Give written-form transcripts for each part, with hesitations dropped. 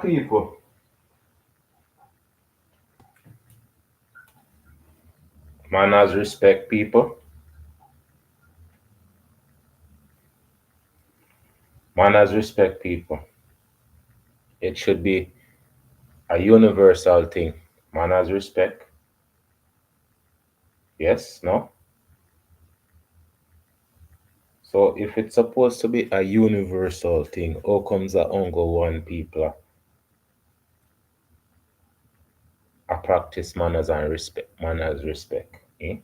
People. Manners respect people. Manners respect people. It should be a universal thing. Manners respect. Yes, no? So if it's supposed to be a universal thing, how comes that only one people a practice manners and respect? Manners respect. Eh?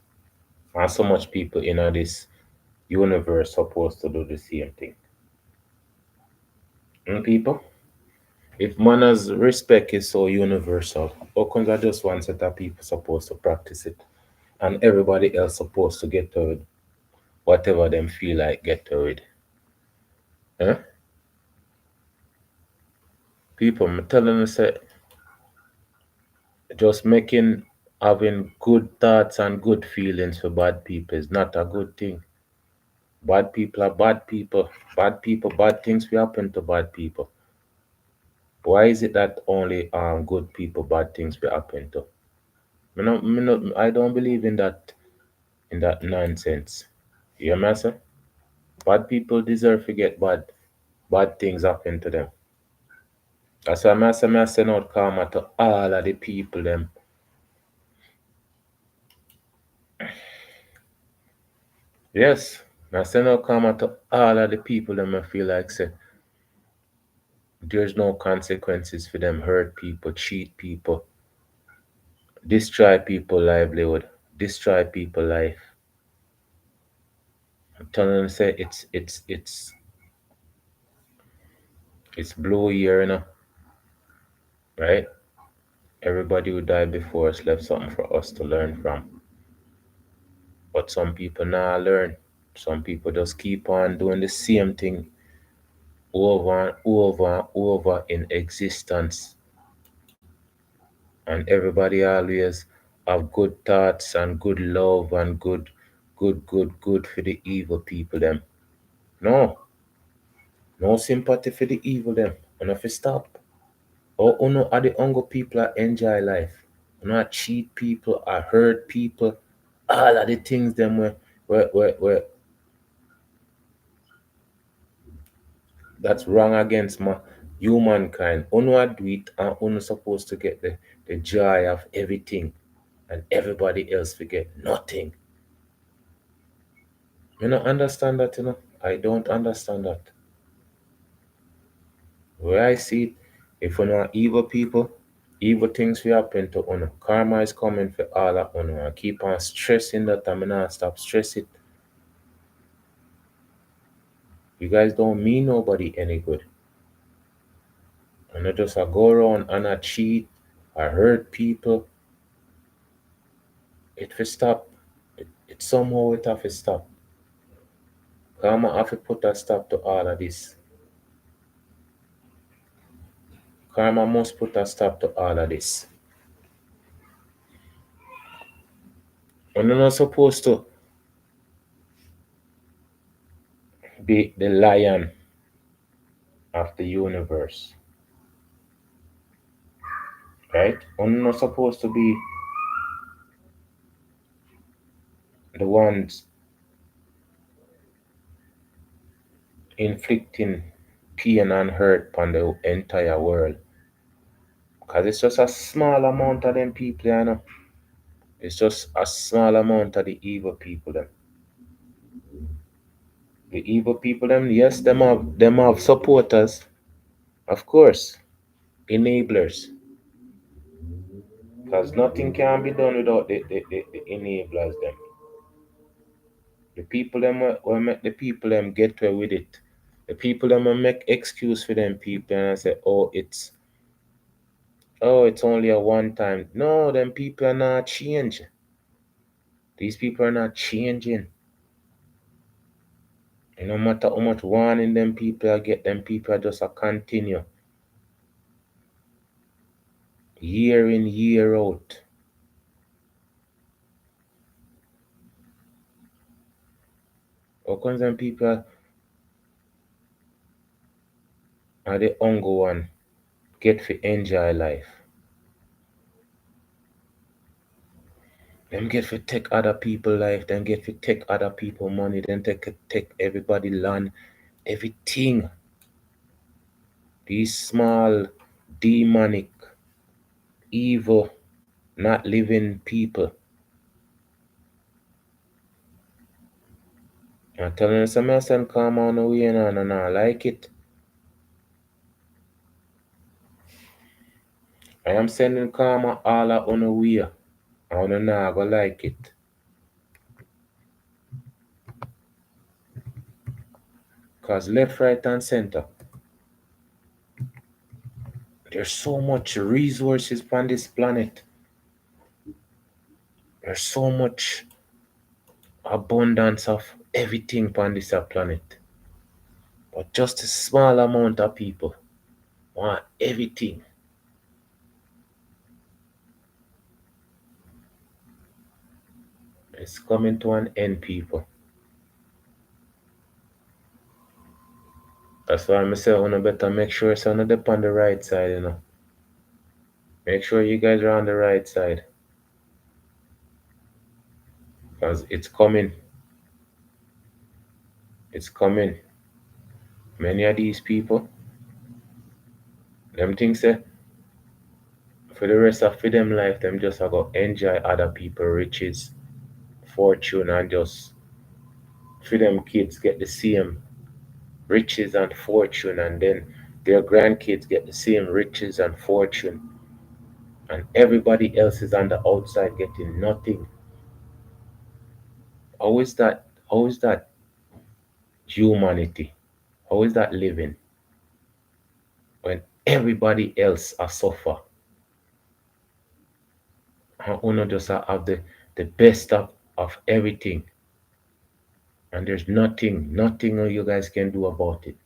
And so much people in this universe supposed to do the same thing. People? If manners respect is so universal, how comes that just one set of people supposed to practice it? And everybody else supposed to get to it, whatever them feel like get to it. Eh? People, I'm telling you, say, just making having good thoughts and good feelings for bad people is not a good thing. Bad people are bad people. Bad people, bad things will happen to bad people. Why is it that only good people bad things will happen to? I don't believe in that nonsense. You hear me, sir? Bad people deserve to get bad things happen to them. That's why I send out karma to all of the people them. Yes, I send out karma to all of the people them I feel like say there's no consequences for them hurt people, cheat people, destroy people livelihood, destroy people life. I'm telling them say it's blue year, right? Everybody who died before us left something for us to learn from. But some people now learn. Some people just keep on doing the same thing over and over and over in existence. And everybody always have good thoughts and good love and good for the evil people them. No, no sympathy for the evil them. Enough stop. Or uno are the younger people that enjoy life. Not cheat people or hurt people. All of the things them where that's wrong against my humankind. Uno do it and uno supposed to get the joy of everything and everybody else forget nothing. You don't understand that. I don't understand that. Where I see it, if you know evil people, evil things will happen to uno. Karma is coming for all of uno. I keep on stressing that I'm not stop stress it. You guys don't mean nobody any good. And I just go around and I cheat, I hurt people. It will stop. It somehow it have to stop. Karma have to put a stop to all of this. Karma must put a stop to all of this. And you're not supposed to be the lion of the universe, right? You're not supposed to be the ones inflicting pain and hurt on the entire world. Because it's just a small amount of them people. It's just a small amount of the evil people them. The evil people them, yes, them have supporters, of course, enablers. Because nothing can be done without the enablers them. The people them will make the people them get away with it. The people them will make excuse for them people and I say, it's only a one time. No, them people are not changing. These people are not changing. And no matter how much warning them people I get, them people are just a continue. Year in, year out. How come them people are the younger one? get to enjoy life. Them get to take other people life, then get to take other people money, then take everybody land, everything. These small, demonic, evil, not living people. I'm telling you, some I send karma on the way and I like it. I am sending karma all on the way. And I go like it. Cause left, right, and center, there's so much resources on this planet. There's so much abundance of everything on this planet. But just a small amount of people want everything. It's coming to an end, people. That's why I say you better make sure it's on the right side. Make sure you guys are on the right side. Because it's coming. It's coming. Many of these people, them things say, for the rest of them life, them just are going to enjoy other people riches, fortune, and just for them kids get the same riches and fortune, and then their grandkids get the same riches and fortune, and everybody else is on the outside getting nothing. How is that? How is that humanity? How is that living when everybody else are suffer and uno just have the best of everything, and there's nothing you guys can do about it.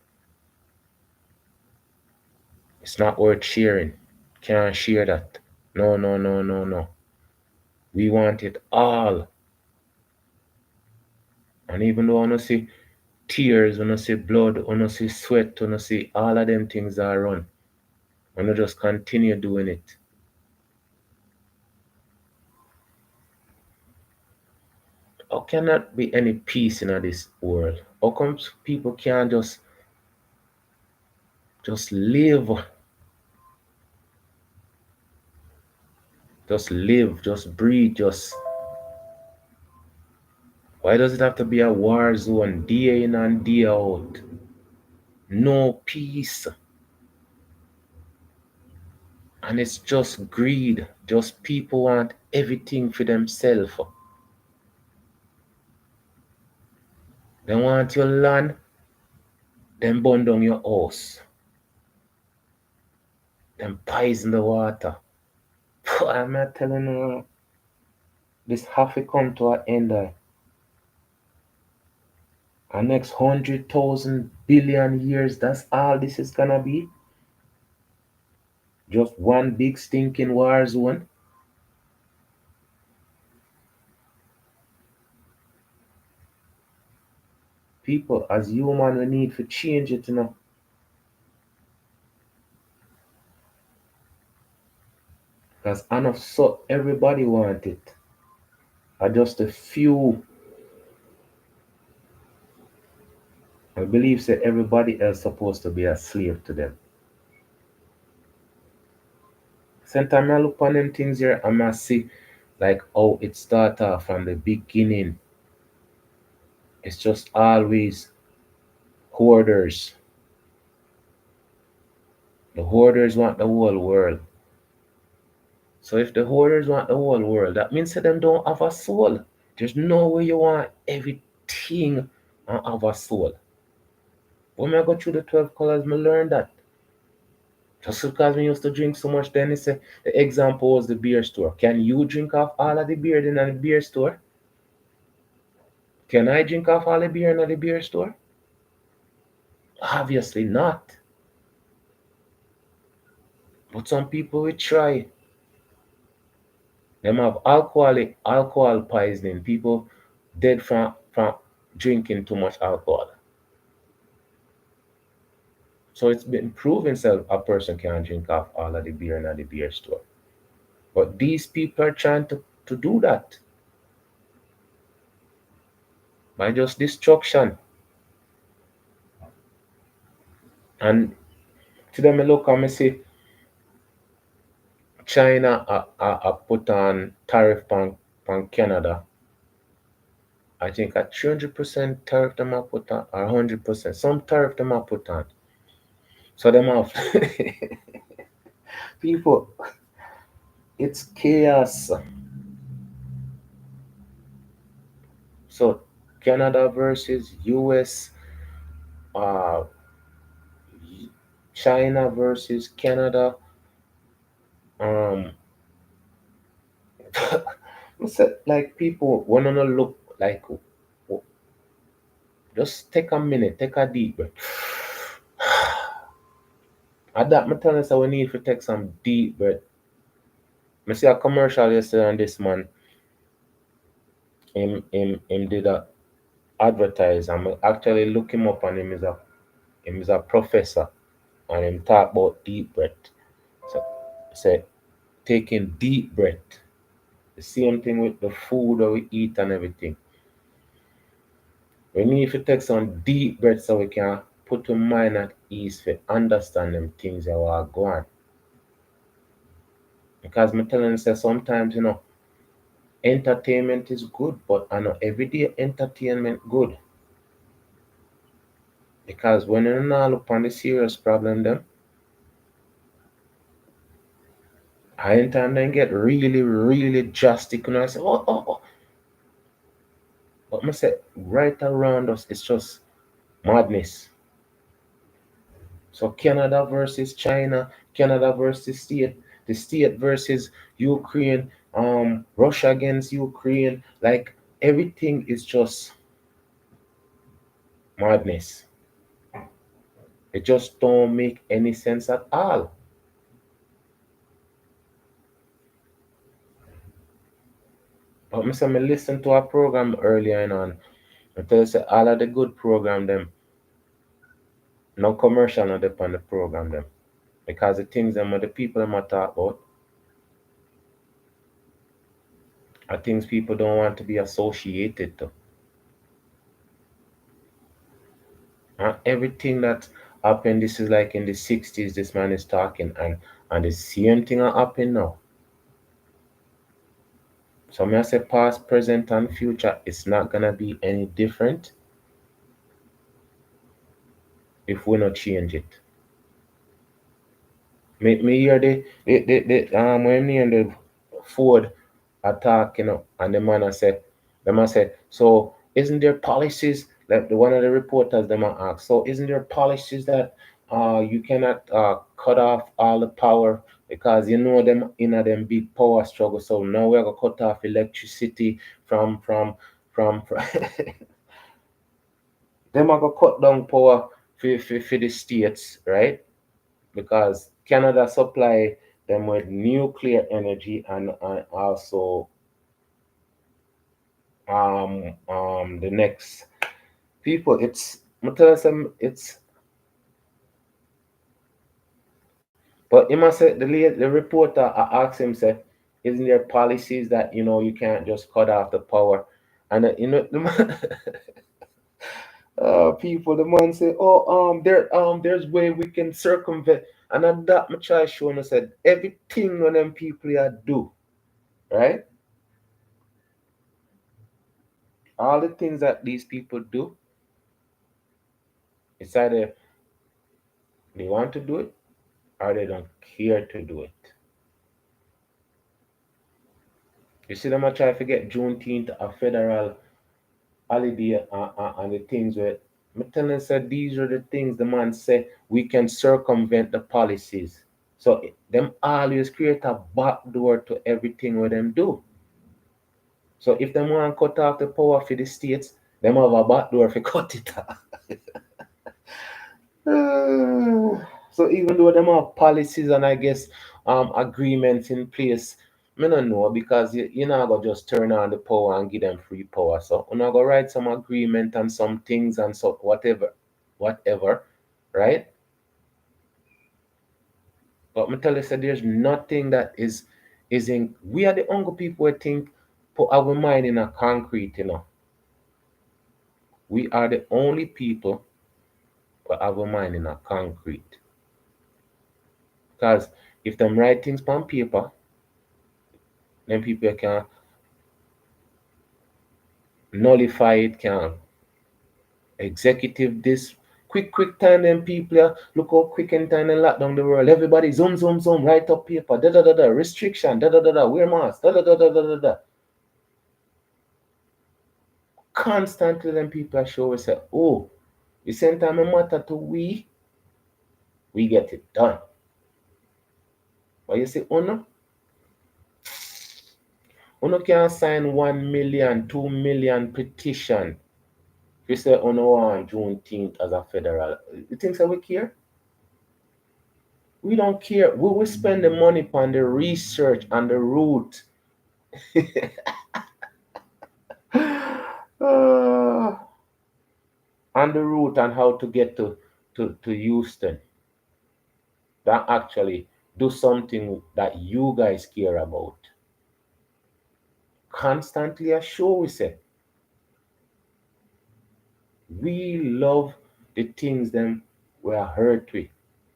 It's not worth sharing. Can't share that. No, no, no, no, no. We want it all. And even though I don't see tears, I don't see blood, I don't see sweat, I don't see all of them things are run. I don't just continue doing it. How can not be any peace in this world? How come people can't just live, just breathe, just why does it have to be a war zone day in and day out? No peace. And it's just greed. Just people want everything for themselves. They want your land, then burn down your house. Then poison the water. I'm not telling you, this have to come to an end. The next 100,000 billion years, that's all this is gonna be. Just one big stinking war zone. People, as human, we need to change it. Because enough so everybody want it. Are just a few. I believe that everybody else supposed to be a slave to them. Sometimes I look on them things here and I see like how it started from the beginning. It's just always hoarders. The hoarders want the whole world. So if the hoarders want the whole world, that means that them don't have a soul. There's no way you want everything and have a soul. When I go through the 12 colors, I learned that. Just because we used to drink so much, then it's a, the example was the beer store. Can you drink off all of the beer in the beer store? Can I drink off all the beer in the beer store? Obviously not. But some people will try. Them have alcohol poisoning. People dead from drinking too much alcohol. So it's been proven that a person can drink off all of the beer in the beer store. But these people are trying to do that by just destruction. And to them, I look and I see China put on tariff on Canada. I think a 300% tariff them are put on, or 100%. Some tariff them are put on. So them have people, it's chaos. So Canada versus US, uh, China versus Canada. Um, like people wanna look like, just take a minute, take a deep breath. At that, me telling us that we need to take some deep breath. I see a commercial yesterday on this man. Him did a advertise. I'm actually look him up and him is a professor and him talk about deep breath. So say taking deep breath. The same thing with the food that we eat and everything. We need to take some deep breath so we can put our mind at ease for understand them things that are going. Because me telling you say sometimes, entertainment is good, but I know everyday entertainment good. Because when you now look on the serious problem them, I time then get really, really drastic and I say, oh. But I say right around us it's just madness. So Canada versus China, Canada versus the state versus Ukraine, Russia against Ukraine, like everything is just madness. It just don't make any sense at all. But I listen to a program earlier on. I tell you say all of the good program them, no commercial not depend on the program them. Because the things them the people them are talk about are things people don't want to be associated to. Everything that happened, this is like in the 60s, this man is talking, and the same thing are happening now. So me I say past, present, and future, it's not gonna be any different if we not change it. Me hear when me and the Ford attack, and the man I said, so isn't there policies, like the one of the reporters them a ask, so isn't there policies that you cannot cut off all the power because them in a them big power struggle, so now we're gonna cut off electricity from them are gonna cut down power for the states, right? Because Canada supply them with nuclear energy and also the next people. It's I'm telling them it's, but he must say the reporter asked him say, isn't there policies that you can't just cut off the power, and the man, people, the man say, oh, there's way we can circumvent, and at that my try show him, I said everything on them people here do, right? All the things that these people do, it's either they want to do it or they don't care to do it. You see them a try to get Juneteenth a federal holiday and the things where me telling said these are the things the man say we can circumvent the policies. So them always create a back door to everything what them do. So if them want cut off the power for the states, them have a back door for cut it off. So even though them have policies and I guess agreements in place, me don't know because you not gonna just turn on the power and give them free power. So you not gonna write some agreement and some things and so whatever, right? But me tell you, say there's nothing that is in. We are the only people who think put our mind in a concrete. We are the only people put our mind in a concrete. Because if them write things on paper, then people can nullify it, can executive this quick time. Then people look how quick and time they lock down the world. Everybody zoom, write up paper, restriction, wear mask, da. Constantly, then people are sure say, oh, the same time it matter to we get it done. But you see, Uno can sign 1 million, 2 million petition. If you say Uno want Juneteenth as a federal, you think that we care? We don't care. We will spend the money on the research and the route. uh, on the route and how to get to Houston. That actually do something that you guys care about. Constantly assure we say we love the things them we are hurt with.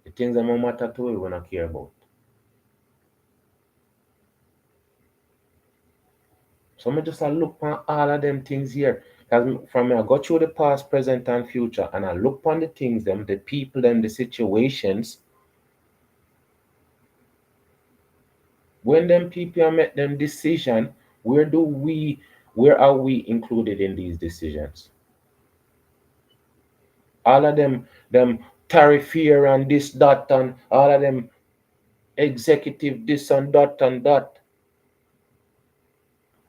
The things that matter to we wanna care about. So me just look on all of them things here. Cause from me I go through the past, present, and future, and I look on the things them, the people them, the situations. When them people make them decision, where do we where are we included in these decisions? All of them tariff here and this, that, and all of them executive this and that and that.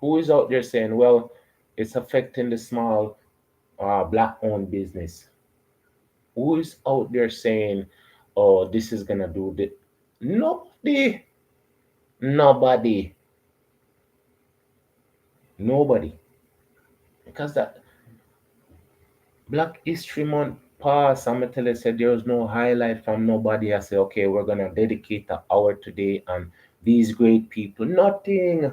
Who is out there saying, well, it's affecting the small black owned business? Who is out there saying, oh, this is gonna do the nobody, nobody, nobody. Because that Black History Month passed, I'm gonna tell you, said there was no highlight from nobody. I say, okay, we're gonna dedicate an hour today and these great people. Nothing.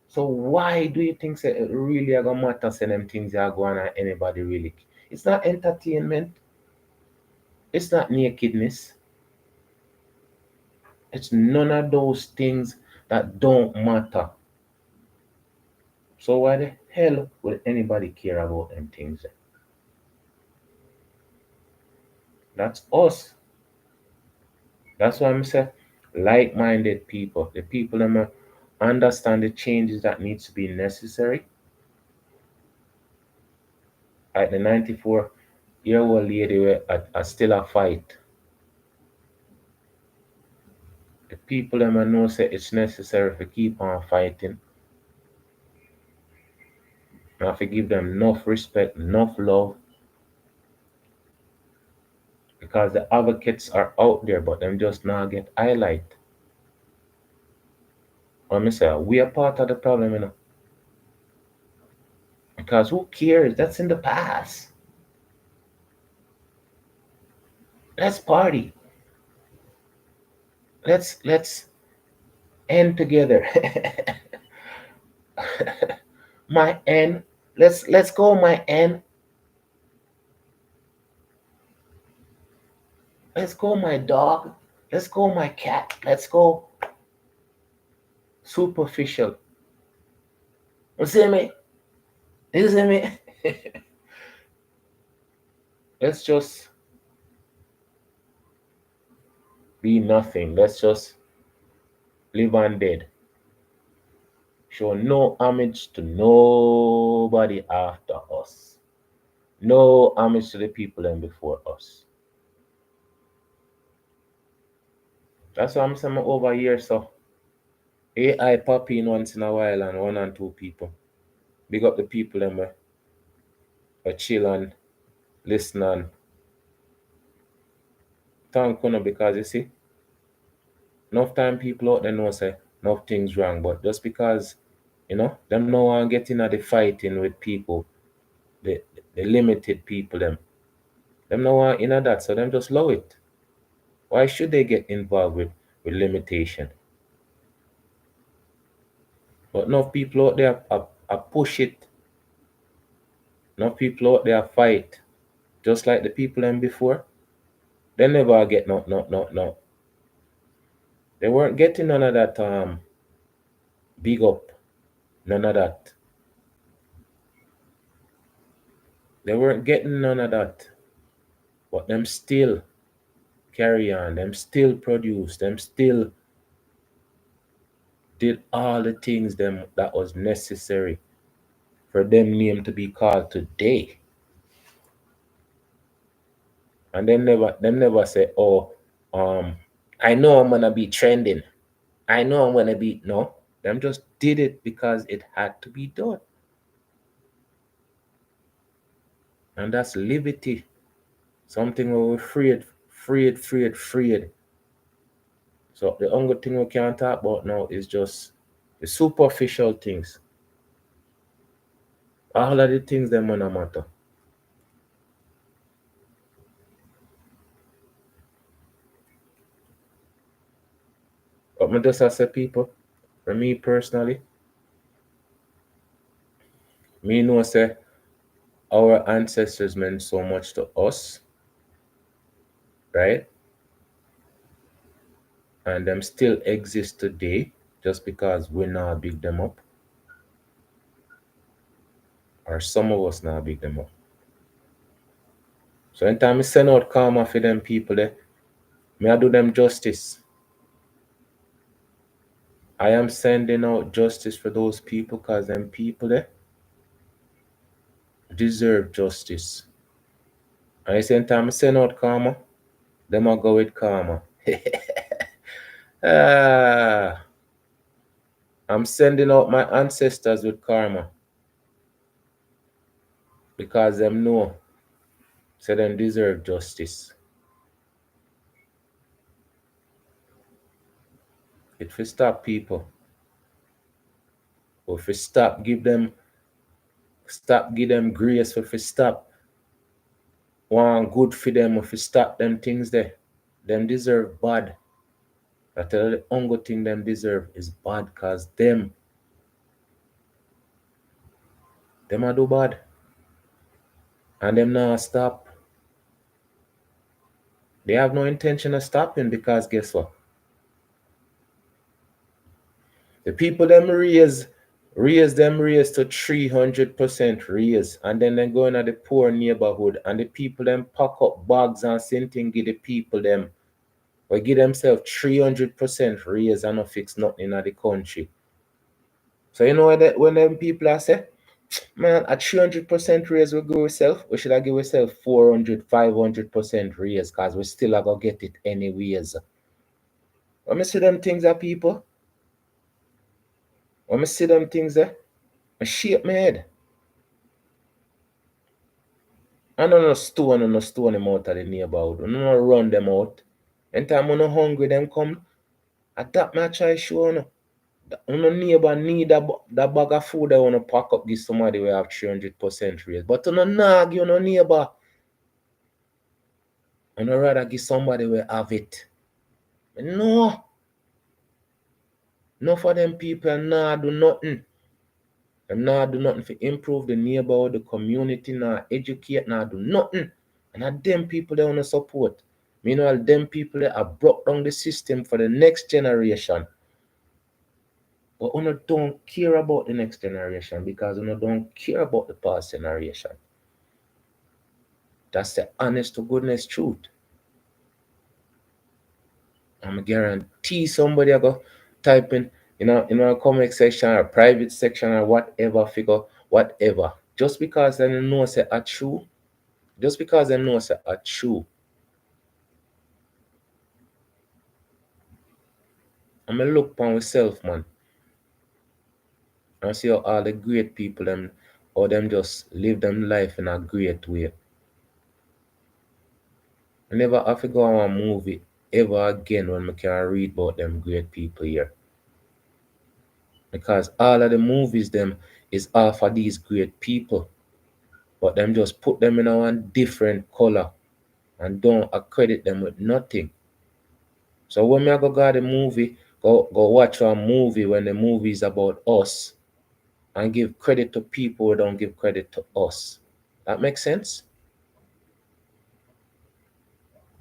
So why do you think say it really are gonna matter say them things are going on anybody really? It's not entertainment, it's not nakedness, it's none of those things that don't matter. So why the hell would anybody care about them things? That's us. That's why I'm saying like-minded people, the people that understand the changes that needs to be necessary. Like the 94-year-old lady where I still a fight. The people that know say it's necessary to keep on fighting. And I have to give them enough respect, enough love. Because the advocates are out there, but them just not get highlight. Or me say, we are part of the problem. Because who cares? That's in the past. Let's party. Let's end together. My end. Let's go, my end. Let's go, my dog. Let's go, my cat. Let's go. Superficial. You see me? You see me? Let's just be nothing. Let's just live on dead. Show no homage to nobody after us. No homage to the people and before us. That's why I'm saying over here, so AI pop in once in a while and one and two people. Big up the people them chill and listen and thank you because you see, enough time people out there know say enough things wrong, but just because them no one getting at the fighting with people, the limited people them no one in that, so them just love it. Why should they get involved with with limitation. But enough people out there are push it. Enough people out there fight. Just like the people them before. They never get no. They weren't getting none of that big up. None of that. They weren't getting none of that. But them still carry on. Them still produce. Them still did all the things them that was necessary for them name to be called today. And them never say, oh, um, I know I'm gonna be trending. I know I'm gonna be no. Them just did it because it had to be done. And that's liberty. Something we were freed. So the only thing we can talk about now is just the superficial things. All of the things them gonna matter. But me just as say people, for me personally, me know say our ancestors meant so much to us, right? And them still exist today just because we now big them up, or some of us now big them up. So anytime I send out karma for them people there, may I do them justice. I am sending out justice for those people because them people there deserve justice. And the same time I send out karma, them I go with karma. Ah, I'm sending out my ancestors with karma because them know, so them deserve justice. If we stop people, or if we stop give them grace, if we stop want good for them, if we stop them things there, them deserve bad. I tell you the only thing them deserve is bad cause them a do bad. And them now stop. They have no intention of stopping because guess what? The people them raise to 300% raise, and then they go into the poor neighborhood, and the people them pack up bags and something give the people them, or give themselves 300% raise and not fix nothing in the country. So you know what when them people are say, man, a 300% raise we give ourselves, we should have give ourselves 400, 500% raise, because we still are gonna get it anyways. When me see them things are people, when me see them things there, I shake my head. I don't know stone them out of the neighborhood. I don't run them out. Anytime I'm hungry, them come. I that me I try show no. No neighbor need that bag of food I want to pack up give somebody we have 300% raise. But you no nag you no neighbor. I rather give somebody we have it. No. No for them people nah do nothing. Them nah do nothing to improve the neighborhood, the community, nah educate, nah do nothing. And at them people they want to support. Meanwhile, them people they have broke down the system for the next generation. But we don't care about the next generation because we don't care about the past generation. That's the honest to goodness truth. I'm guarantee somebody I go type in a comment section or private section or whatever figure, whatever. Just because they know say are true, just because they know say are true. I'm going look upon myself, man, and see how all the great people them or them just live them life in a great way. I never have to go on a movie ever again when I can read about them great people here. Because all of the movies them is all for these great people. But them just put them in a one different color and don't accredit them with nothing. So when me I go the movie, go watch a movie when the movie is about us and give credit to people who don't give credit to us. That makes sense?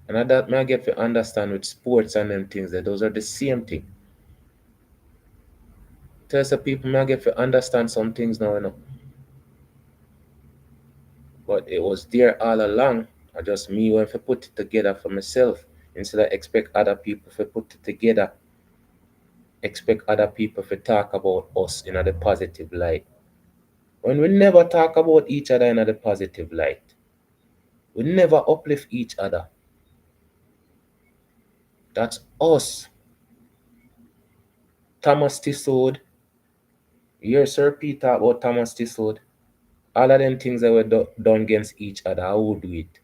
And that may I get to understand with sports and them things that those are the same thing. Tell some people may I get to understand some things now, but it was there all along. I just me when to put it together for myself instead of expect other people to put it together, expect other people to talk about us in a the positive light. When we never talk about each other in a the positive light, we never uplift each other. That's us. Thomas Tissoud, you hear Sir P talk about Thomas Tissoud. All of them things that were done against each other, how would do it?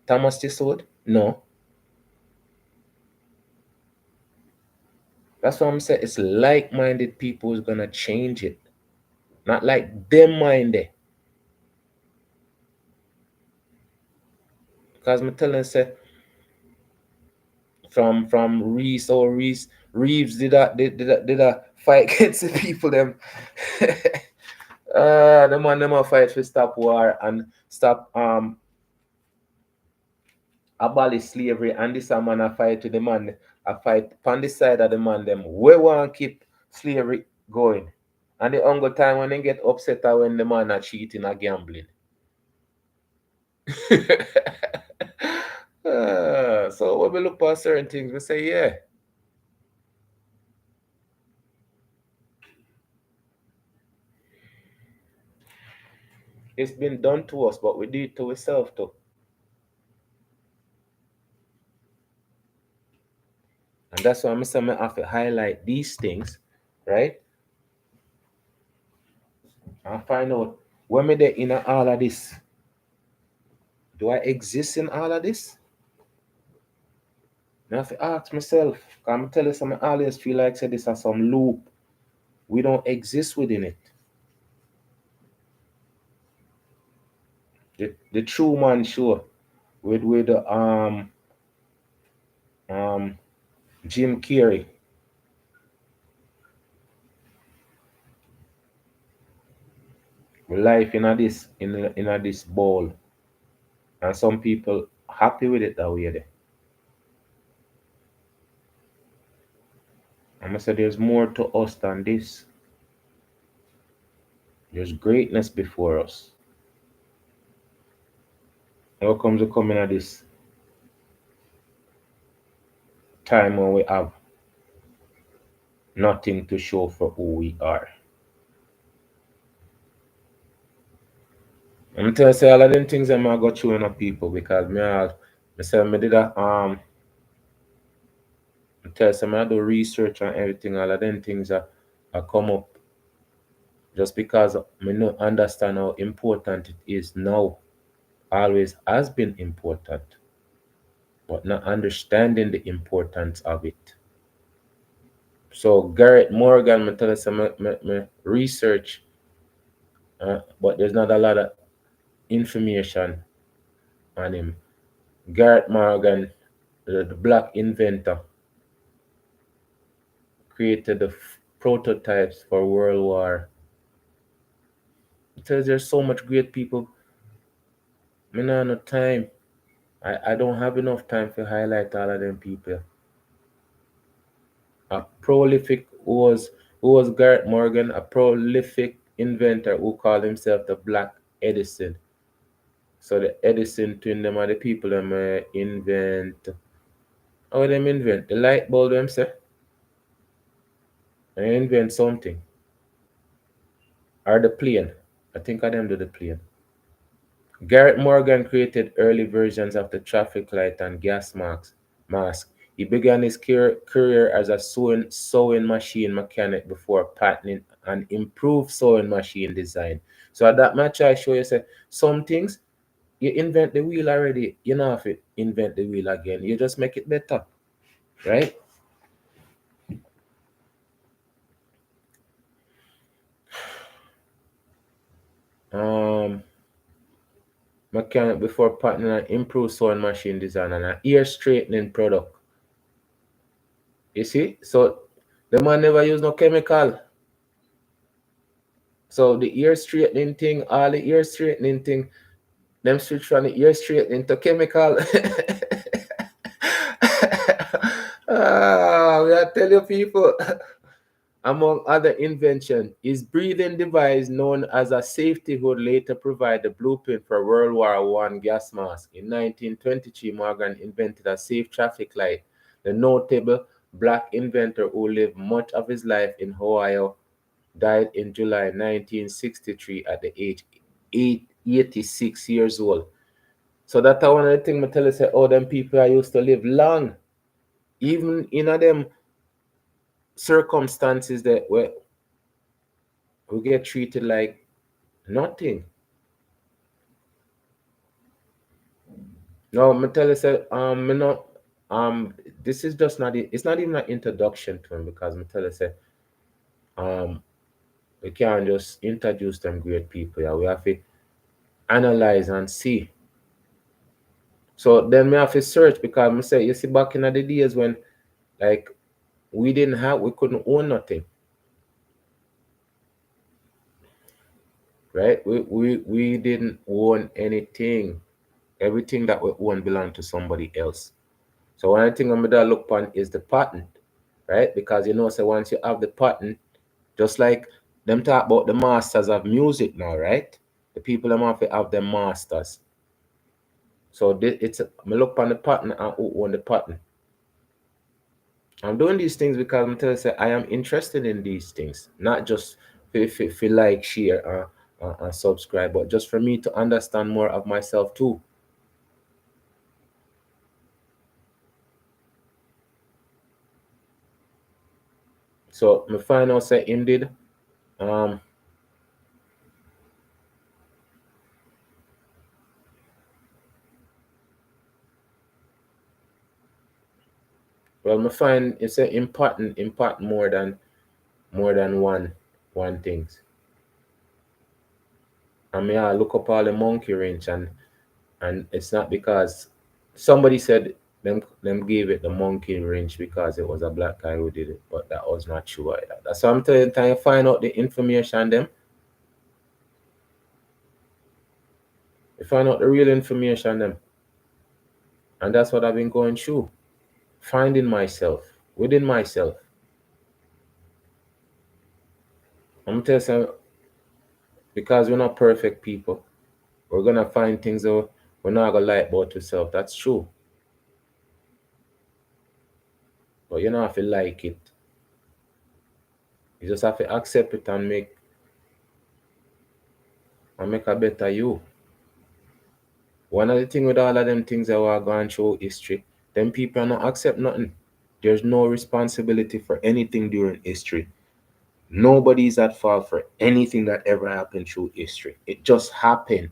Thomas Tissoud? No. That's what I'm saying. It's like-minded people who's gonna change it. Not like them minded. Because I'm telling you, from Reese or Reeves did a fight against the people them. The man them a fight for stop war and stop abolish slavery, and this a man a fight to the man a fight on the side of the man them we want keep slavery going. And the only time when they get upset are when the man are cheating or gambling. So when we look at certain things, we say, yeah, it's been done to us, but we do it to ourselves too. And that's why I'm saying I have to highlight these things, right? And find out when me there in all of this. Do I exist in all of this? I have to ask myself. Cause I'm telling you something, I always feel like say this is some loop. We don't exist within it. The Truman Show with um Jim Carrey. Life in a this ball. And some people happy with it that way there. I'm gonna say there's more to us than this. There's greatness before us. How comes we come in at this time when we have nothing to show for who we are? I'm tell you say all of them things I'm gonna go through on people because me say me did a I tell you say I do research and everything, all of them things are come up just because me no understand how important it is now. Always has been important, but not understanding the importance of it. So Garrett Morgan, me tell you some me research, but there's not a lot of information on him. Garrett Morgan, the black inventor, created the prototypes for World War. It says there's so much great people. Me not no time. I don't have enough time to highlight all of them people. A prolific who was Garrett Morgan, a prolific inventor who called himself the Black Edison. So the Edison twin them are the people them invent. How them invent? The light bulb them say. They invent something. Or the plane. I think of them do the plane. Garrett Morgan created early versions of the traffic light and gas mask. He began his career as a sewing machine mechanic before patenting an improved sewing machine design. So at that match I show you say some things you invent the wheel already, you know if it invent the wheel again. You just make it better. Right? Um Mechanic before patenting an improved sewing machine design and an ear straightening product. You see? So the man never use no chemical. So the ear straightening thing, all the ear straightening thing, them switch from the ear straightening to chemical. We are tell you people. Among other inventions, his breathing device, known as a safety hood, later provided the blueprint for World War One gas mask. In 1923, Morgan invented a safe traffic light. The notable black inventor who lived much of his life in Ohio died in July 1963 at the age 86 years old. So that's one of the things I tell you, say, oh, them people I used to live long. Even in them circumstances that where we get treated like nothing. No, me tell you, say, me not, this is just not, it's not even an introduction to him because me tell you, say, um, we can't just introduce them great people. Yeah, we have to analyze and see. So then we have to search because me say, you see, back in the days when like we couldn't own nothing, right? We didn't own anything. Everything that we own belonged to somebody else. So one thing I'm gonna look upon is the pattern, right? Because you know, so once you have the pattern, just like them talk about the masters of music now, right? The people them have to have them masters. So it's me look upon the pattern and who own the pattern. I'm doing these things because I'm telling you, say, I am interested in these things, not just if you like, share, and subscribe, but just for me to understand more of myself too. So me find out say indeed, um, well, me find it's a important more than one things. I mean, I look up all the monkey wrench, and it's not because somebody said them gave it the monkey wrench because it was a black guy who did it, but that was not true either. That's why I'm trying to find out the information them, to find out the real information them, and that's what I've been going through, finding myself within myself. I'm telling you, because we're not perfect people, we're gonna find things that we're not gonna like about yourself. That's true, but you don't have to like it. You just have to accept it and make a better you. One of the things with all of them things that we're going through history, them people don't accept nothing. There's no responsibility for anything during history. Nobody's at fault for anything that ever happened through history. It just happened.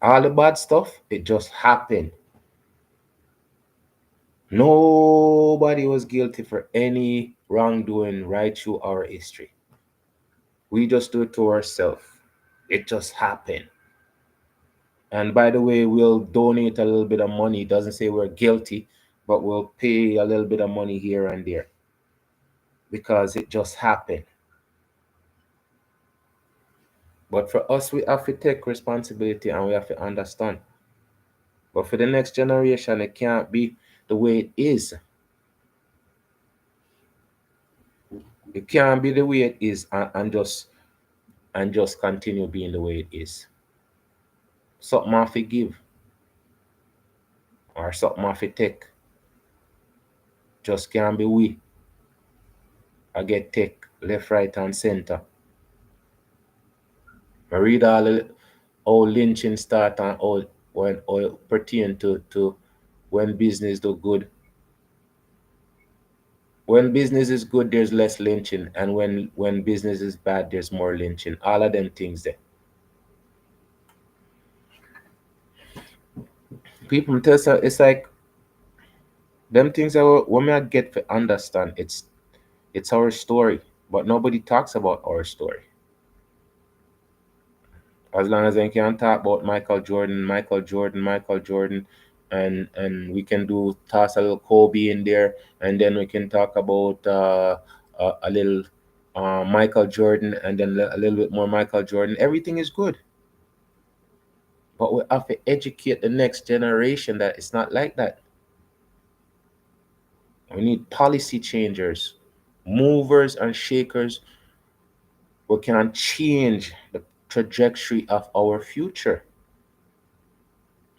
All the bad stuff, it just happened. Nobody was guilty for any wrongdoing right through our history. We just do it to ourselves. It just happened. And by the way, we'll donate a little bit of money. It doesn't say we're guilty, but we'll pay a little bit of money here and there because it just happened. But for us, we have to take responsibility and we have to understand. But for the next generation, it can't be the way it is. It can't be the way it is and just continue being the way it is. Something have to give or something have to take. Just can't be we. I get take left, right, and center. I read all the how lynching start and how pertain to when business do good. When business is good, there's less lynching, and when business is bad, there's more lynching. All of them things there. People tell us it's like them things that when I get to understand, it's our story, but nobody talks about our story. As long as they can talk about Michael Jordan, Michael Jordan, Michael Jordan, and we can do toss a little Kobe in there, and then we can talk about a little Michael Jordan, and then a little bit more Michael Jordan. Everything is good, but we have to educate the next generation that it's not like that. We need policy changers, movers and shakers who can change the trajectory of our future.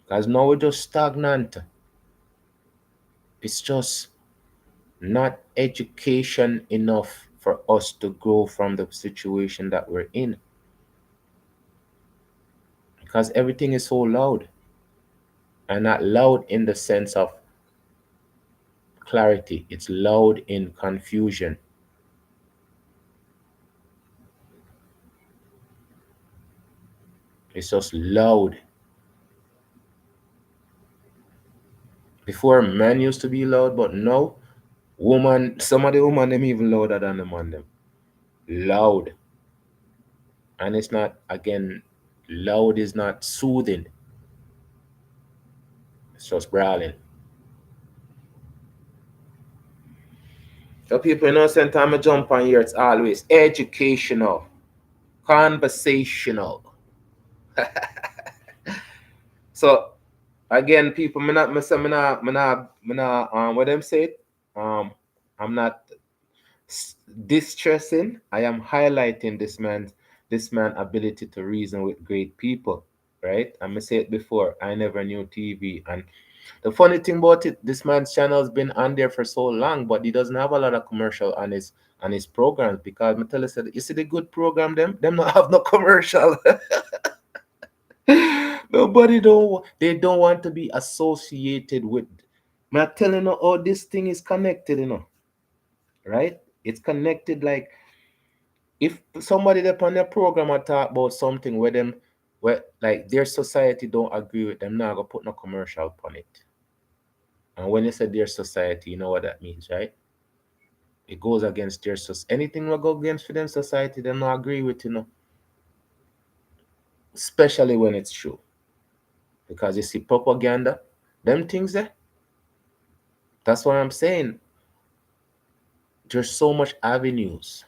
Because now we're just stagnant. It's just not education enough for us to grow from the situation that we're in. Because everything is so loud. And not loud in the sense of clarity, it's loud in confusion. It's just loud. Before, men used to be loud, but now woman, some of the woman them even louder than the man them. Loud. And it's not, again, loud is not soothing. It's just brawling. So people, you know, sometimes I jump on here, it's always educational, conversational. So again, people, what them say? Um, I'm not distressing. I am highlighting this man ability to reason with great people, right? I'm gonna say it before. I never knew TV, and the funny thing about it, this man's channel has been on there for so long, but he doesn't have a lot of commercial on his programs because I tell you, said, you see the good program, them not have no commercial. Nobody don't they don't want to be associated with. I'm telling you how this thing is connected, right? It's connected like if somebody up on their program and talk about something where them where like their society don't agree with them, now go put no commercial upon it. And when you say their society, you know what that means, right? It goes against their society. Anything will go against for them society, they not agree with, especially when it's true. Because you see propaganda, them things there. That's what I'm saying. There's so much avenues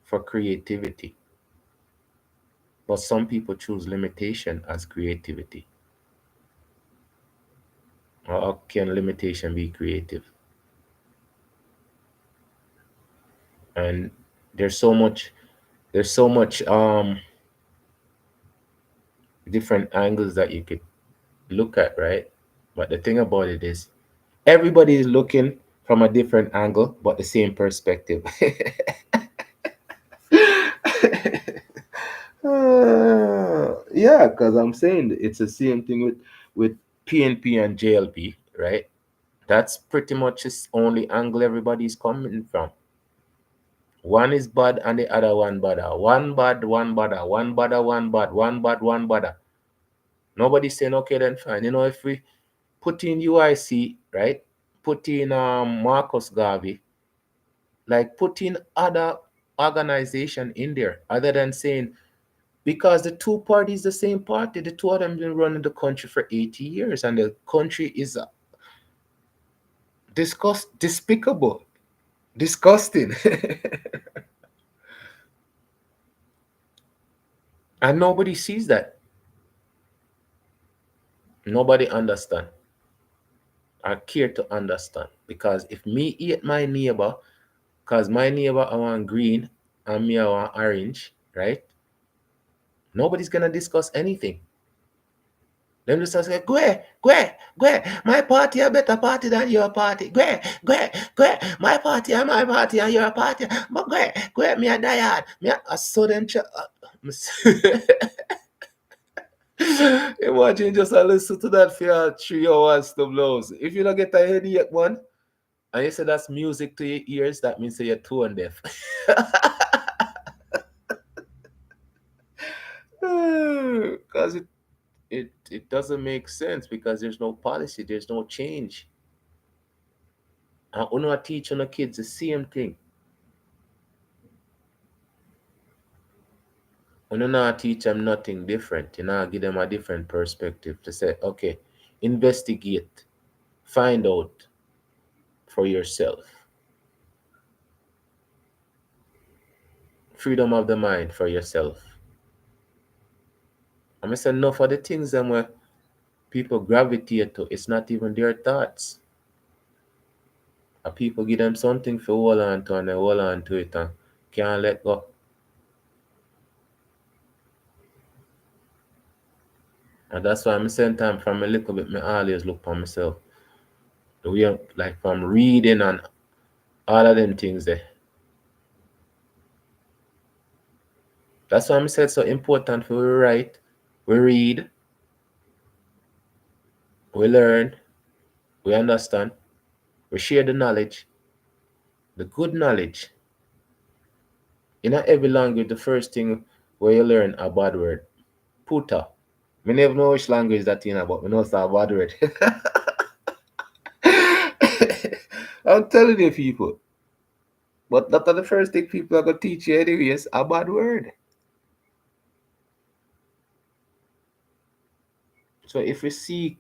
for creativity, but some people choose limitation as creativity. Or how can limitation be creative? And there's so much, there's so much different angles that you could look at, right? But the thing about it is, everybody is looking from a different angle, but the same perspective. Yeah, because I'm saying it's the same thing with PNP and JLP, right? That's pretty much the only angle everybody's coming from. One is bad and the other one badder. One bad, one badder. One badder, one bad. One bad, one badder. Nobody's saying, okay, then fine. If we put in UIC, right? Put in Marcus Garvey, like put in other organization in there, other than saying, because the two parties, the same party, the two of them been running the country for 80 years, and the country is despicable, disgusting. And nobody sees that. Nobody understand or care to understand. Because if me hate my neighbor, because my neighbor I want green and me I want orange, right? Nobody's gonna discuss anything. Them just say, go, my party a better party than your party. Go, my party and my party and your party. But go, me a diehard. I saw them. Imagine just a listen to that for 3 hours to blows. If you don't get a headache, one, and you say that's music to your ears, that means that you're tone deaf. Because it doesn't make sense because there's no policy, there's no change. And we not teaching the kids the same thing. We not teach them nothing different. Give them a different perspective to say, okay, Investigate, find out for yourself. Freedom of the mind for yourself. I'm saying enough of the things them where people gravitate to, it's not even their thoughts. And people give them something to hold on to and they hold on to it and can't let go. And that's why I'm saying time from a little bit, me always look for myself. The way like from reading and all of them things there. That's why I said so important for we write, we read, we learn, we understand, we share the knowledge, the good knowledge. In every language, the first thing where you learn a bad word, puta. Me never know which language that in, but me know it's a bad word. I'm telling you, people. But that's the first thing people are gonna teach you anyways, a bad word. So if we seek,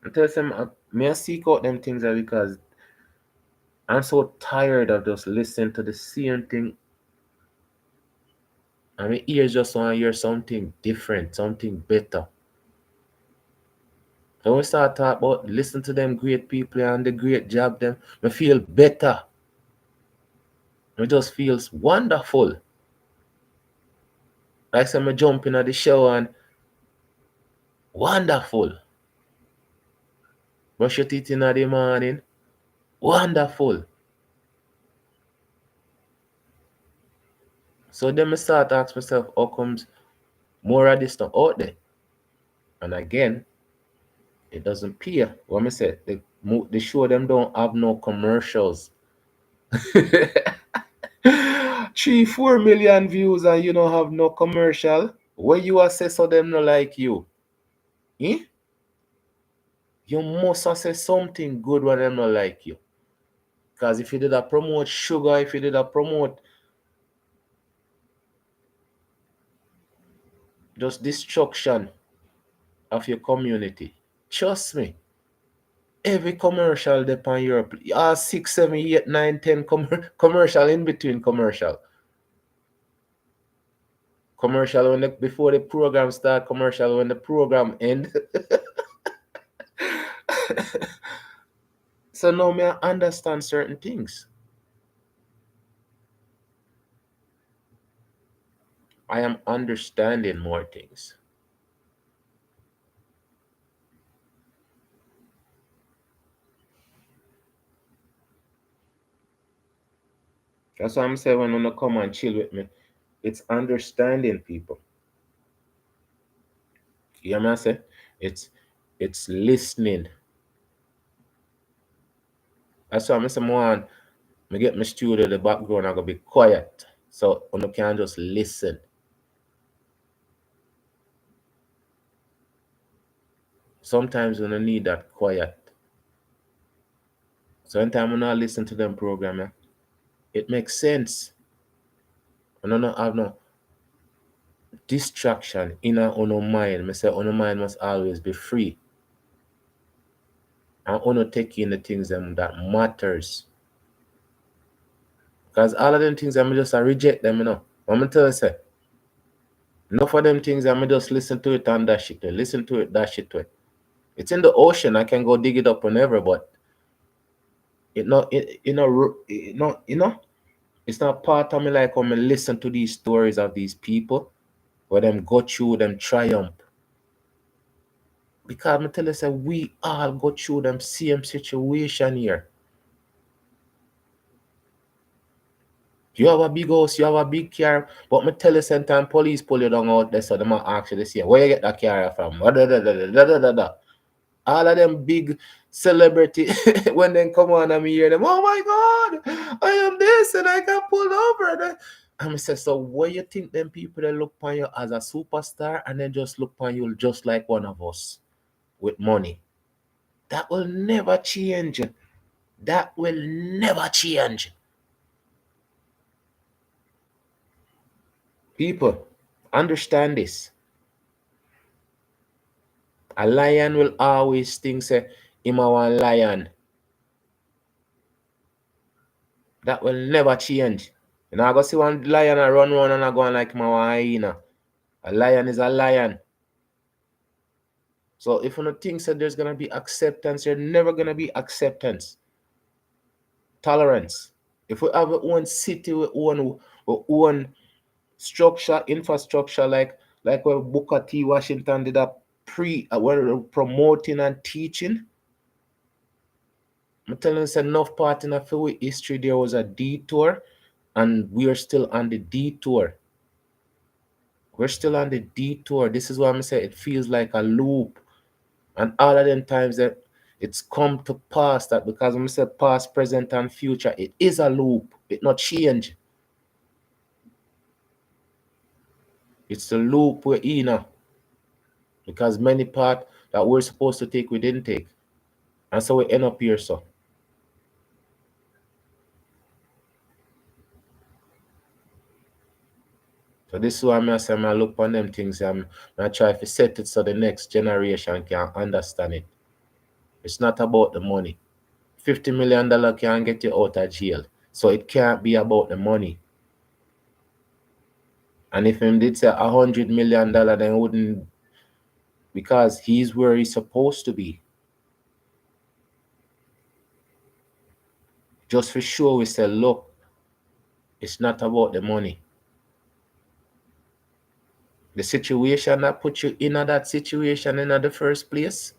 I tell them, may I seek out them things because I'm so tired of just listening to the same thing. I mean, ears just want to hear something different, something better. So when we start talking about listen to them great people and the great job them, I feel better. It just feels wonderful. Like some jump into the shower and wonderful. Brush your teeth in the morning, wonderful. So then I start to ask myself, how comes more of this stuff out there? And again, it doesn't pay. What I said, the show them don't have no commercials. 3-4 million views and you don't have no commercial. Where you assess of them not like you? Eh? You must assess something good when them not like you. Because if you did a promote sugar, if you did a promote just destruction of your community, trust me, every commercial depend your 6, 7, 8, 9, 10 commercial in between commercial. Commercial when before the program start, commercial when the program end. So now me I understand certain things. I am understanding more things. That's why I'm saying when you come and chill with me, it's understanding people. You hear me I say? It's it's listening. That's why I'm saying more me get my studio the background I gotta be quiet. So you can just listen. Sometimes you don't need that quiet. So anytime when I listen to them program, it makes sense. And I don't have no distraction in our own mind. I say our mind must always be free. And only take in the things that matters. Because all of them things I'm just reject them, I'm gonna tell you say, enough of them things I'm just listen to it and dash it to it. Listen to it, dash it to it. It's in the ocean. I can go dig it up whenever, but it's not part of me like when I listen to these stories of these people where them go through them triumph. Because I tell you say we all go through them same situation here. You have a big house, you have a big car, but me tell you sometimes police pull you down out there, so they might ask you this year, where you get that car from? Da, da, da, da, da, da, da, da. All of them big celebrity, when they come on and me hear them, oh my God, I am this and I can pull over. And I say, so what you think them people that look upon you as a superstar and then just look upon you just like one of us with money? That will never change. That will never change. People, understand this. A lion will always think say him a one lion. That will never change. You know, I go see one lion a run and I go on like him a one hyena. A lion is a lion. So if you don't think that there's gonna be acceptance, there's never gonna be acceptance. Tolerance. If we have our own city, we own structure, infrastructure, like what Booker T. Washington did a promoting and teaching. I'm telling you, it's enough part in our history. There was a detour, and we are still on the detour. We're still on the detour. This is why I'm saying it feels like a loop. And all of them times that it's come to pass that because when I say past, present, and future, it is a loop. It not change. It's the loop we're in now. Because many part that we're supposed to take, we didn't take. And so we end up here, so. So this is why I say I look on them things. I try to set it so the next generation can understand it. It's not about the money. $50 million can't get you out of jail. So it can't be about the money. And if him did say $100 million, then it wouldn't, because he's where he's supposed to be. Just for sure, we say, look, it's not about the money. The situation that put you in that situation in the first place,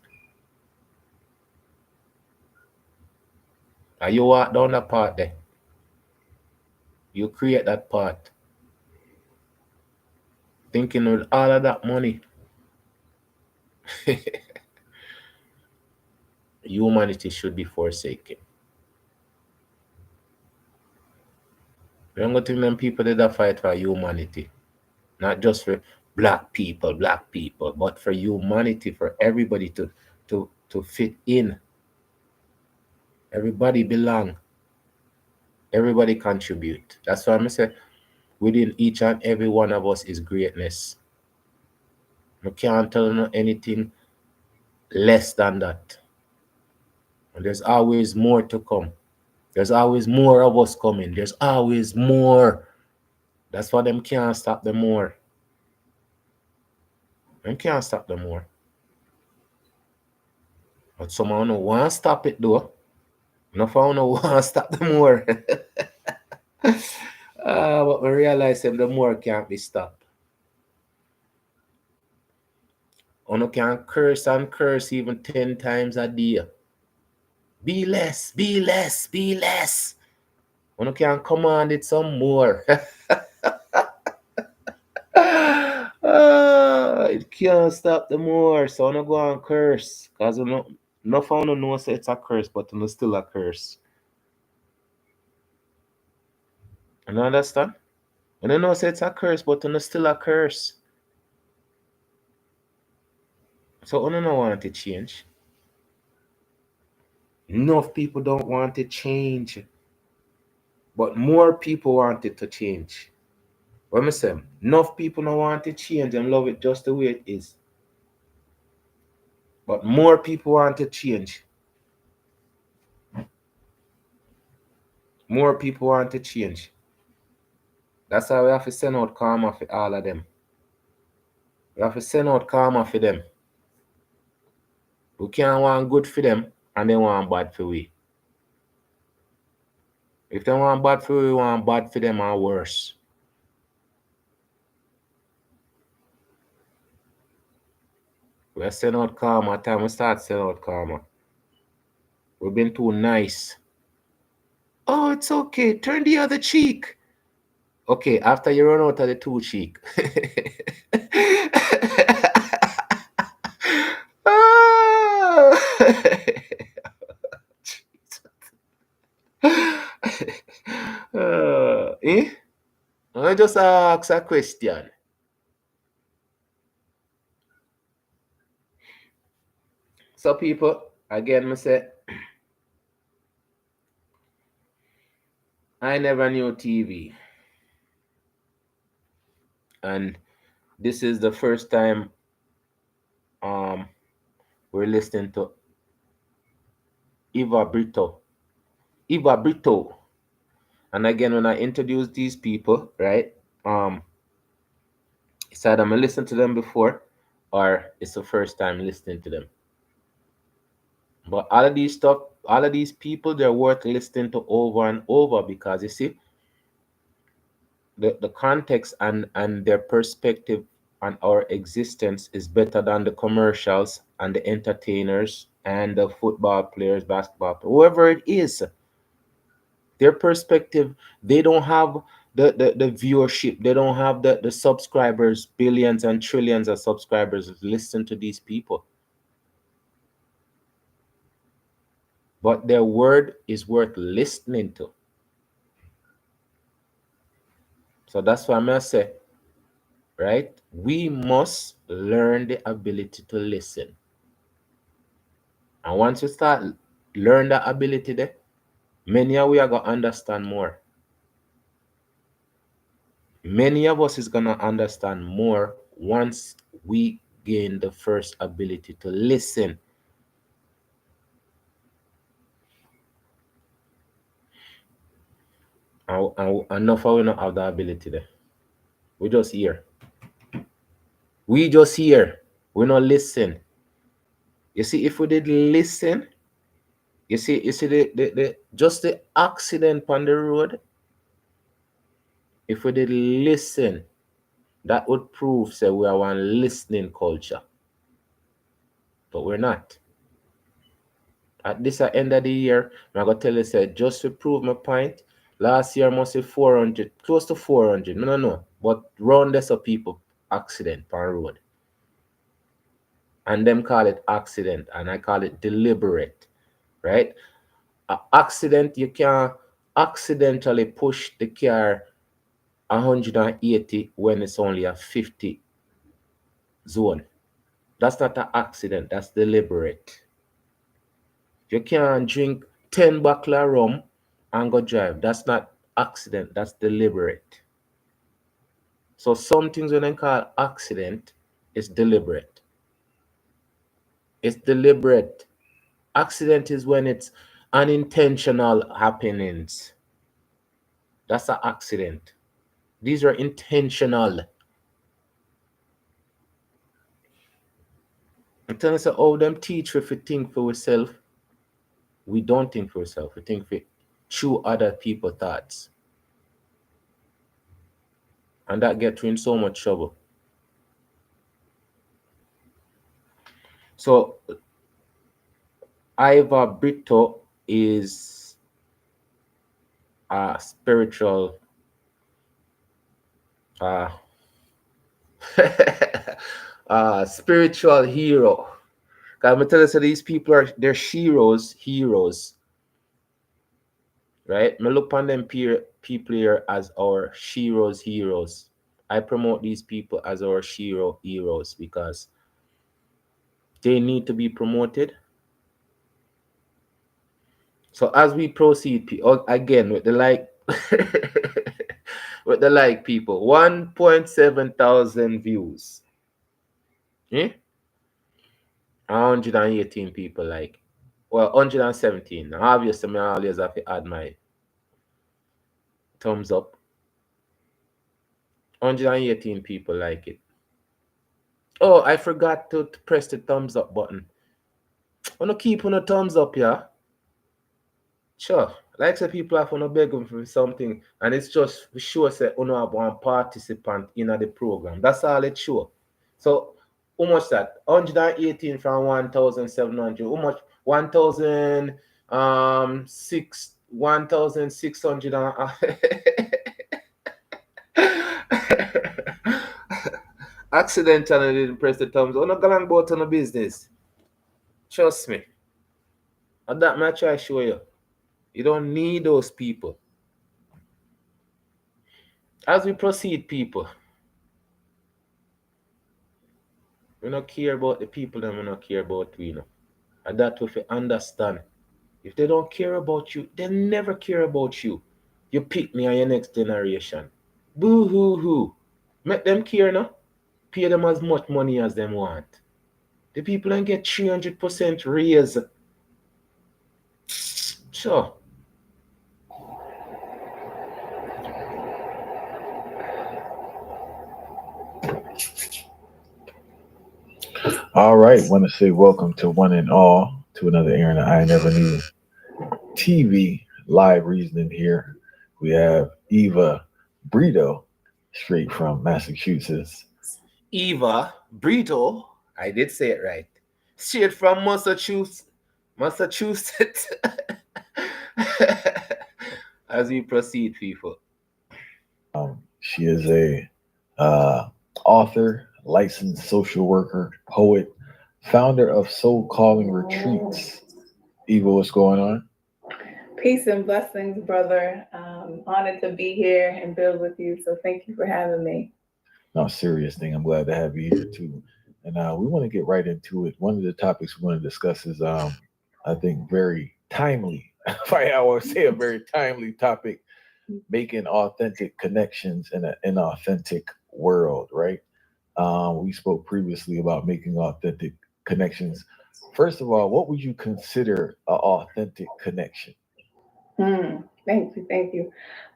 and you walk down that path there. You create that path. Thinking with all of that money, humanity should be forsaken. You don't think them people did a fight for humanity. Not just for black people, but for humanity, for everybody to fit in. Everybody belong. Everybody contribute. That's why I say within each and every one of us is greatness. I can't tell you anything less than that. And there's always more to come. There's always more of us coming. There's always more. That's why them can't stop the more. Them can't stop the more. But someone don't want to stop it though. Enough of no want to stop the more. But we realize that the more can't be stopped. One can curse and curse even 10 times a day. Be less, be less, be less. One can command it some more. It can't stop the more. So I don't go and curse. Because enough of no know say it's a curse, but it's still a curse. You understand? And I know say it's a curse, but it's still a curse. So I don't want to change. Enough people don't want to change. But more people want it to change. What I say? Enough people don't want to change and love it just the way it is. But more people want to change. More people want to change. That's why we have to send out karma for all of them. We have to send out karma for them. We can't want good for them and they want bad for we. If they want bad for we want bad for them and worse. We send out karma. Time we start sending out karma. We've been too nice. Oh, it's okay. Turn the other cheek. Okay, after you run out of the two cheek. Eh? I just ask a question. So people, again, I say, I never knew TV. And this is the first time We're listening to Eva Brito. Eva Brito. And again, when I introduce these people, right? It's either I'm listened to them before or it's the first time listening to them. But all of these people, they're worth listening to over and over because you see, the context and their perspective on our existence is better than the commercials and the entertainers and the football players, basketball, whoever it is. Their perspective, they don't have the viewership, they don't have the subscribers, billions and trillions of subscribers listen to these people. But their word is worth listening to. So that's why I'm gonna say, right? We must learn the ability to listen. And once you start learn that ability there, many of we are gonna understand more. Many of us is gonna understand more once we gain the first ability to listen. And enough of we not have the ability there. We just hear. We just hear. We not listen. You see, if we did listen, you see the just the accident on the road, if we did listen, that would prove say we are one listening culture. But we're not. At this end of the year, I'm gonna tell you say just to prove my point, last year I must say 400, close to 400. No, no, no. But round this of people accident on road. And them call it accident and I call it deliberate. Right? An accident, you can accidentally push the car 180 when it's only a 50 zone. That's not an accident, that's deliberate. You can't drink 10 bottle of rum and go drive. That's not accident, that's deliberate. So some things when they call accident is deliberate. It's deliberate. Accident is when it's unintentional happenings. That's an accident. These are intentional. I'm telling you, so all them teach if we think for ourselves, we don't think for ourselves. We think for through other people's thoughts. And that gets you in so much trouble. So Ivor Brito is a spiritual uh, spiritual hero. Cause I'm tell you, so these people are they're heroes, right? Me look on them people here as our heroes. I promote these people as our heroes because they need to be promoted. So as we proceed, again with the like, with the like people, 1.7 thousand views, 118 people like, well 117. Now obviously, I always have to add my thumbs up. 118 people like it. Oh, I forgot to press the thumbs up button. I want to keep on a thumbs up, yeah. Sure. Like say people have to beg them for something, and it's just for sure say you have one participant in the program. That's all it show. So how much that? 118 from 1,700. How much? 1,000 six 1,600 accidentally didn't press the thumbs. Oh, not going about on the business. Trust me. And that much I show you. You don't need those people. As we proceed, people, we don't care about the people and we don't care about we know. And that if you understand. If they don't care about you, they never care about you. You pick me on your next generation. Boo hoo hoo. Make them care no. Pay them as much money as them want. The people don't get 300% raise. Sure. All right, want to say welcome to one and all to another Aaron I Never Knew TV live reasoning here. We have Eva Brito, straight from Massachusetts. Eva Brito, I did say it right. Straight from Massachusetts. Massachusetts. As we proceed, people. She is a uh, author, licensed social worker, poet, founder of Soul Calling Retreats. Eva, what's going on? Peace and blessings, brother. Honored to be here and build with you. So thank you for having me. No, serious thing. I'm glad to have you here too. And we want to get right into it. One of the topics we want to discuss is, I think, very timely. If I would say a very timely topic, making authentic connections in an inauthentic world, right? We spoke previously about making authentic connections. First of all, what would you consider an authentic connection? Thank you. Thank you.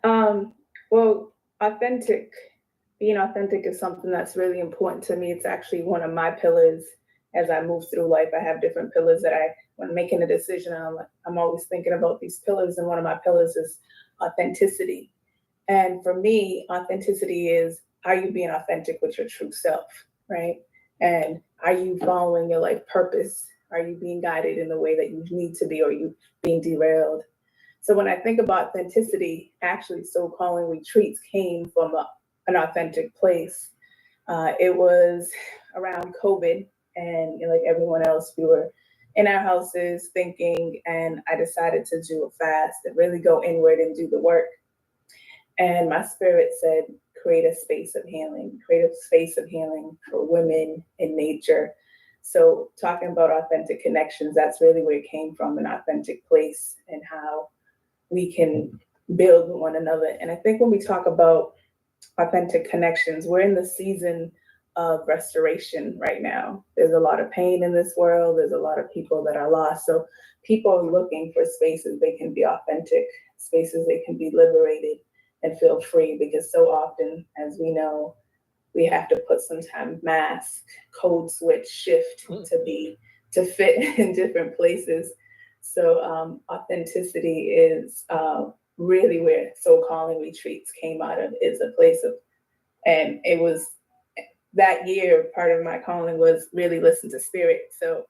Um, well, authentic, being authentic is something that's really important to me. It's actually one of my pillars as I move through life. I have different pillars that when making a decision, I'm always thinking about these pillars. And one of my pillars is authenticity. And for me, authenticity is, are you being authentic with your true self, right? And are you following your life purpose? Are you being guided in the way that you need to be, or are you being derailed? So when I think about authenticity, actually, Soul Calling Retreats came from an authentic place. It was around COVID, and like everyone else, we were in our houses thinking, and I decided to do a fast and really go inward and do the work. And my spirit said, create a space of healing, create a space of healing for women in nature. So talking about authentic connections, that's really where it came from, an authentic place, and how we can build one another. And I think when we talk about authentic connections, we're in the season of restoration right now. There's a lot of pain in this world. There's a lot of people that are lost. So people are looking for spaces they can be authentic, spaces they can be liberated and feel free, because so often, as we know, we have to put sometimes mask, code switch, shift to fit in different places. So authenticity is really where Soul Calling Retreats came out of. Is a place of, and it was that year. Part of my calling was really listen to spirit. So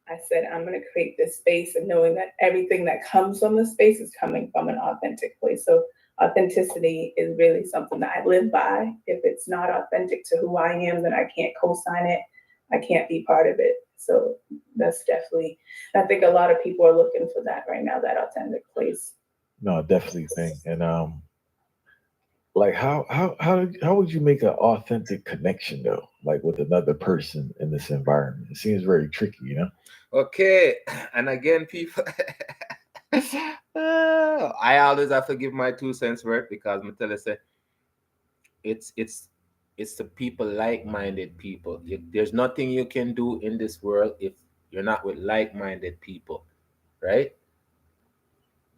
I said, I'm going to create this space, and knowing that everything that comes from the space is coming from an authentic place. So authenticity is really something that I live by. If it's not authentic to who I am, then I can't co-sign it. I can't be part of it. So that's definitely, I think a lot of people are looking for that right now, that authentic place. No, definitely think. And like how would you make an authentic connection though, like with another person in this environment? It seems very tricky, you know. Okay. And again, people. I always have to give my 2 cents worth, because I tell you, say, it's it's it's the people, like-minded people. There's nothing you can do in this world if you're not with like-minded people, right?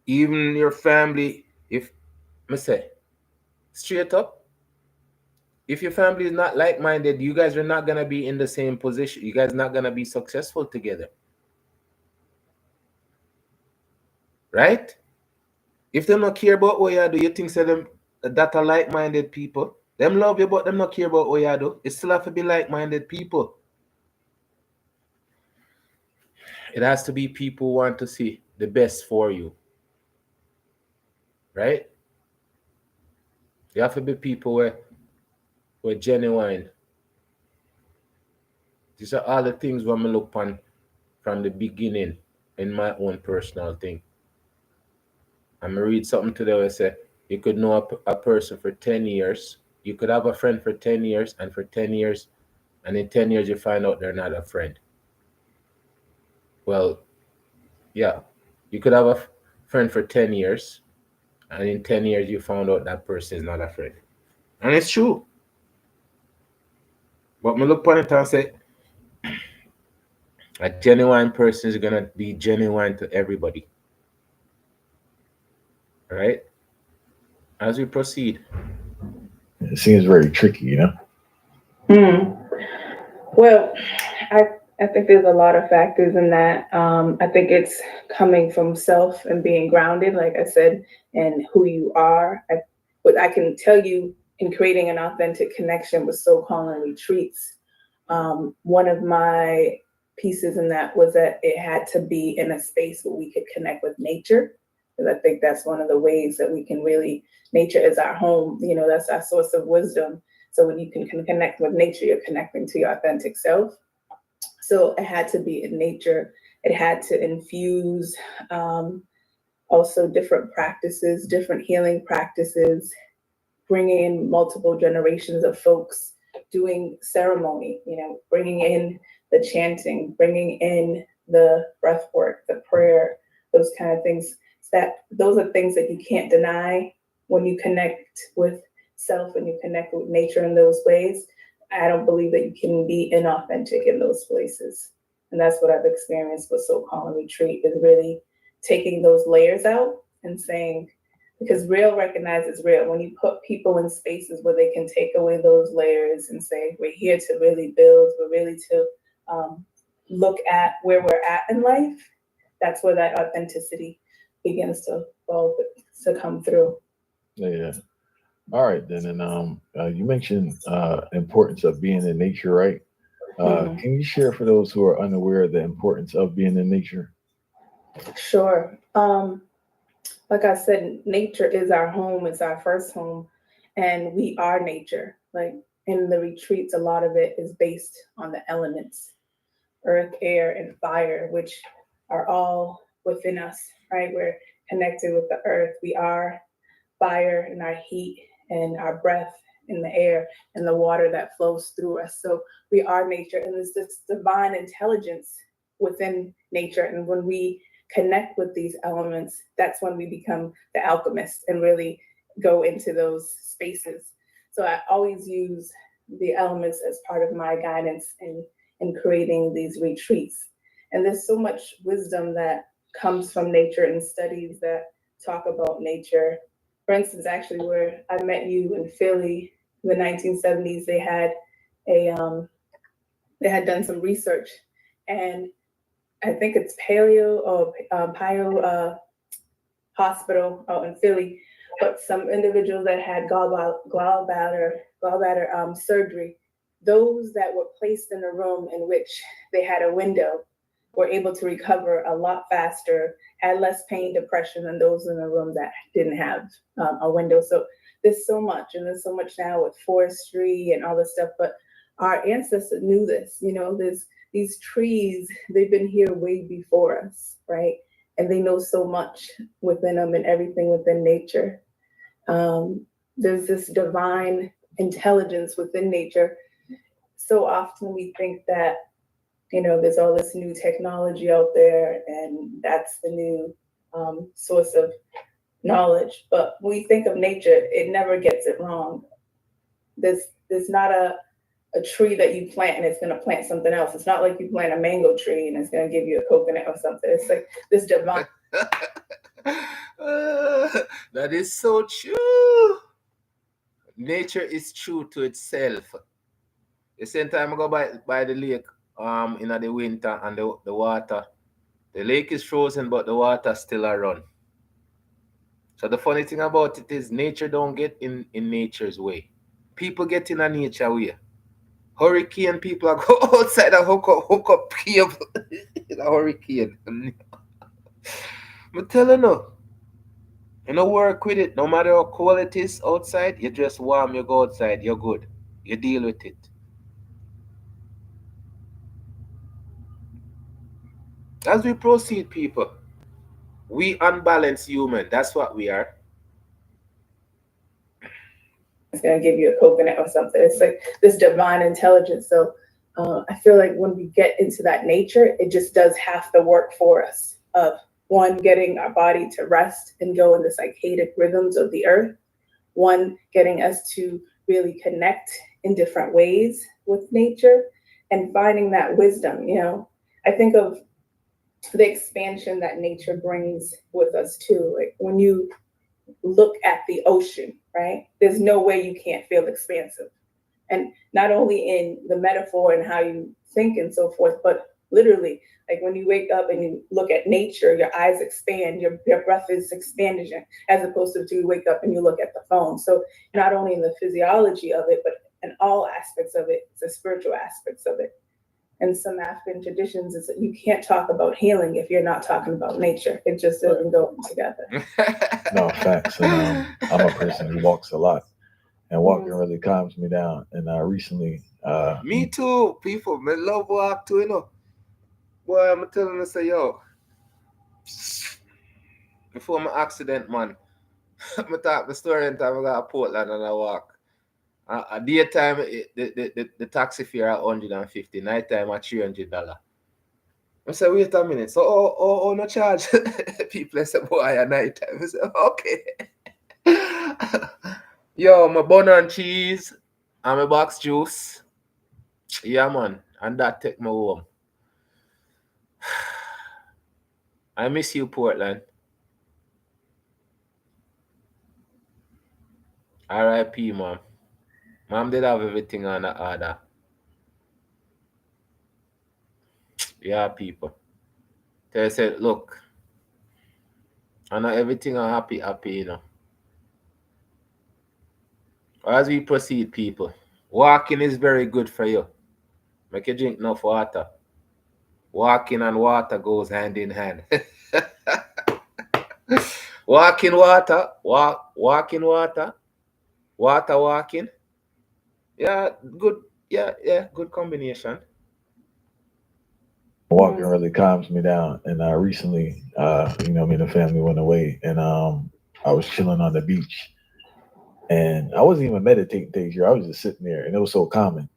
Even your family, if me say straight up, if your family is not like-minded, you guys are not gonna be in the same position. You guys not gonna be successful together, right? If them not care about what you do, you think say them that are like-minded people. Them love you, but them not care about what you do. It still have to be like-minded people. It has to be people who want to see the best for you, right? You have to be people who are genuine. These are all the things when I look on from the beginning in my own personal thing. I'm gonna read something today where I say you could know a person for 10 years. You could have a friend for 10 years, and for 10 years, and in 10 years you find out they're not a friend. Well, yeah, you could have a friend for 10 years, and in 10 years you found out that person is not a friend. And it's true. But me look upon it and say, A genuine person is gonna be genuine to everybody, right? As we proceed. It seems very tricky, you know. Hmm. Well, I I think there's a lot of factors in that. I think it's coming from self and being grounded, like I said, and who you are. What I can tell you in creating an authentic connection with soul calling retreats. One of my pieces in that was that it had to be in a space where we could connect with nature. Because I think that's one of the ways that we can really, nature is our home, that's our source of wisdom. So when you can connect with nature, you're connecting to your authentic self. So it had to be in nature. It had to infuse um, also different practices, different healing practices, bringing in multiple generations of folks doing ceremony, bringing in the chanting, bringing in the breath work, the prayer, those kind of things. Those are things that you can't deny when you connect with self and you connect with nature in those ways. I don't believe that you can be inauthentic in those places. And that's what I've experienced with Soul Calling Retreat, is really taking those layers out and saying, because real recognizes real. When you put people in spaces where they can take away those layers and say, we're here to really build, we're really to look at where we're at in life, that's where that authenticity begins to come through. Yeah. All right, then, and you mentioned importance of being in nature, right? Mhm. Can you share for those who are unaware the importance of being in nature? Sure. Like I said, nature is our home, it's our first home, and we are nature. Like in the retreats, a lot of it is based on the elements, earth, air, and fire, which are all within us, right? We're connected with the earth. We are fire and our heat and our breath in the air and the water that flows through us. So we are nature, and there's this divine intelligence within nature. And when we connect with these elements, that's when we become the alchemists and really go into those spaces. So I always use the elements as part of my guidance in creating these retreats. And there's so much wisdom that comes from nature and studies that talk about nature. For instance, actually, where I met you in Philly in the 1970s, a they had done some research, and I think it's Paleo or Pio Hospital out in Philly, but some individuals that had gallbladder surgery, those that were placed in a room in which they had a window were able to recover a lot faster, had less pain, depression than those in the room that didn't have a window. So there's so much, and there's so much now with forestry and all this stuff. But our ancestors knew this. There's these trees; they've been here way before us, right? And they know so much within them and everything within nature. There's this divine intelligence within nature. So often we think that there's all this new technology out there, and that's the new source of knowledge. But when we think of nature, it never gets it wrong. There's not a tree that you plant and it's going to plant something else. It's not like you plant a mango tree and it's going to give you a coconut or something. It's like this divine. That is so true. Nature is true to itself. The same time I go by the lake in the winter, and the water, the lake is frozen but the water still a run. So the funny thing about it is nature don't get in nature's way. People get in a nature way. Hurricane people are go outside and hook up cable in a hurricane. I'm telling you know, work with it. No matter how cold it is outside, you just warm, you go outside, you're good. You deal with it. As we proceed, people, we unbalanced human. That's what we are. It's going to give you a coconut or something. It's like this divine intelligence. So I feel like when we get into that nature, it just does half the work for us of one, getting our body to rest and go in the circadian rhythms of the earth, one, getting us to really connect in different ways with nature and finding that wisdom. I think of the expansion that nature brings with us too. Like when you look at the ocean, right? There's no way you can't feel expansive. And not only in the metaphor and how you think and so forth, but literally, like when you wake up and you look at nature, your eyes expand, your breath is expanding, as opposed to you wake up and you look at the phone. So not only in the physiology of it, but in all aspects of it, the spiritual aspects of it. And some African traditions is that you can't talk about healing if you're not talking about nature. It just doesn't go together. No, facts. And I'm a person who walks a lot, and walking really calms me down. And recently, Me too, people. Me love walk too, you know. Boy, I'm telling you, say, yo, before my accident, man, I talk the story and time I got to Portland and I walk. At daytime, the taxi fare at $150, nighttime at $300. I said, wait a minute. So, no charge. People say, boy, at nighttime. I said, okay. Yo, my bun and cheese and my box juice. Yeah, man. And that take me home. I miss you, Portland. R.I.P., mom. Mom did have everything on the order. Yeah, people. They said, look, I know everything are happy, you know. As we proceed, people, walking is very good for you. Make you drink enough water. Walking and water goes hand in hand. Walking water, walking water, water walking. Yeah, good. Yeah, good combination. walking really calms me down. And recently, me and the family went away, and I was chilling on the beach, and I wasn't even meditating days here. I was just sitting there, and it was so calming.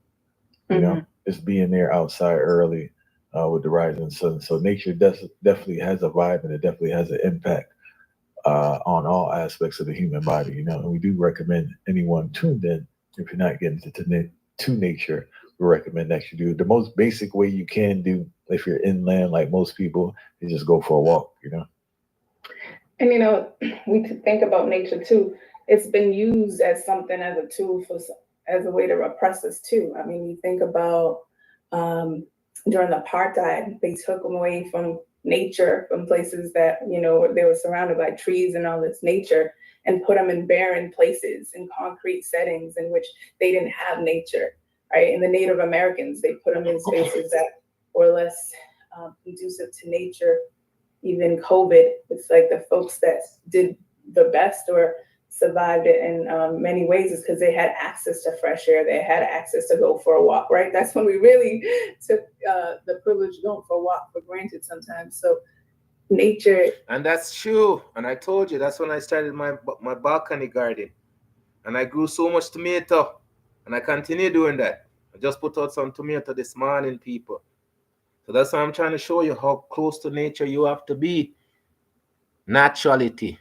You know, just being there outside early with the rising sun. So nature definitely has a vibe, and it definitely has an impact on all aspects of the human body. You know, and we do recommend anyone tuned in, if you're not getting to nature, we recommend that you do the most basic way you can do if you're inland, like most people, is just go for a walk. You know. And we could think about nature too. It's been used as something as a tool as a way to repress us too. I mean, you think about um, during the apartheid, they took them away from nature, from places that they were surrounded by trees and all this nature, and put them in barren places, in concrete settings in which they didn't have nature. Right, and the Native Americans, they put them in spaces that were less conducive to nature. Even COVID, it's like the folks that did the best or survived it in many ways is because they had access to fresh air. They had access to go for a walk, right? That's when we really took the privilege of going for a walk for granted sometimes. So nature. And that's true. And I told you, that's when I started my balcony garden. And I grew so much tomato. And I continue doing that. I just put out some tomato this morning, people. So that's why I'm trying to show you how close to nature you have to be. Naturality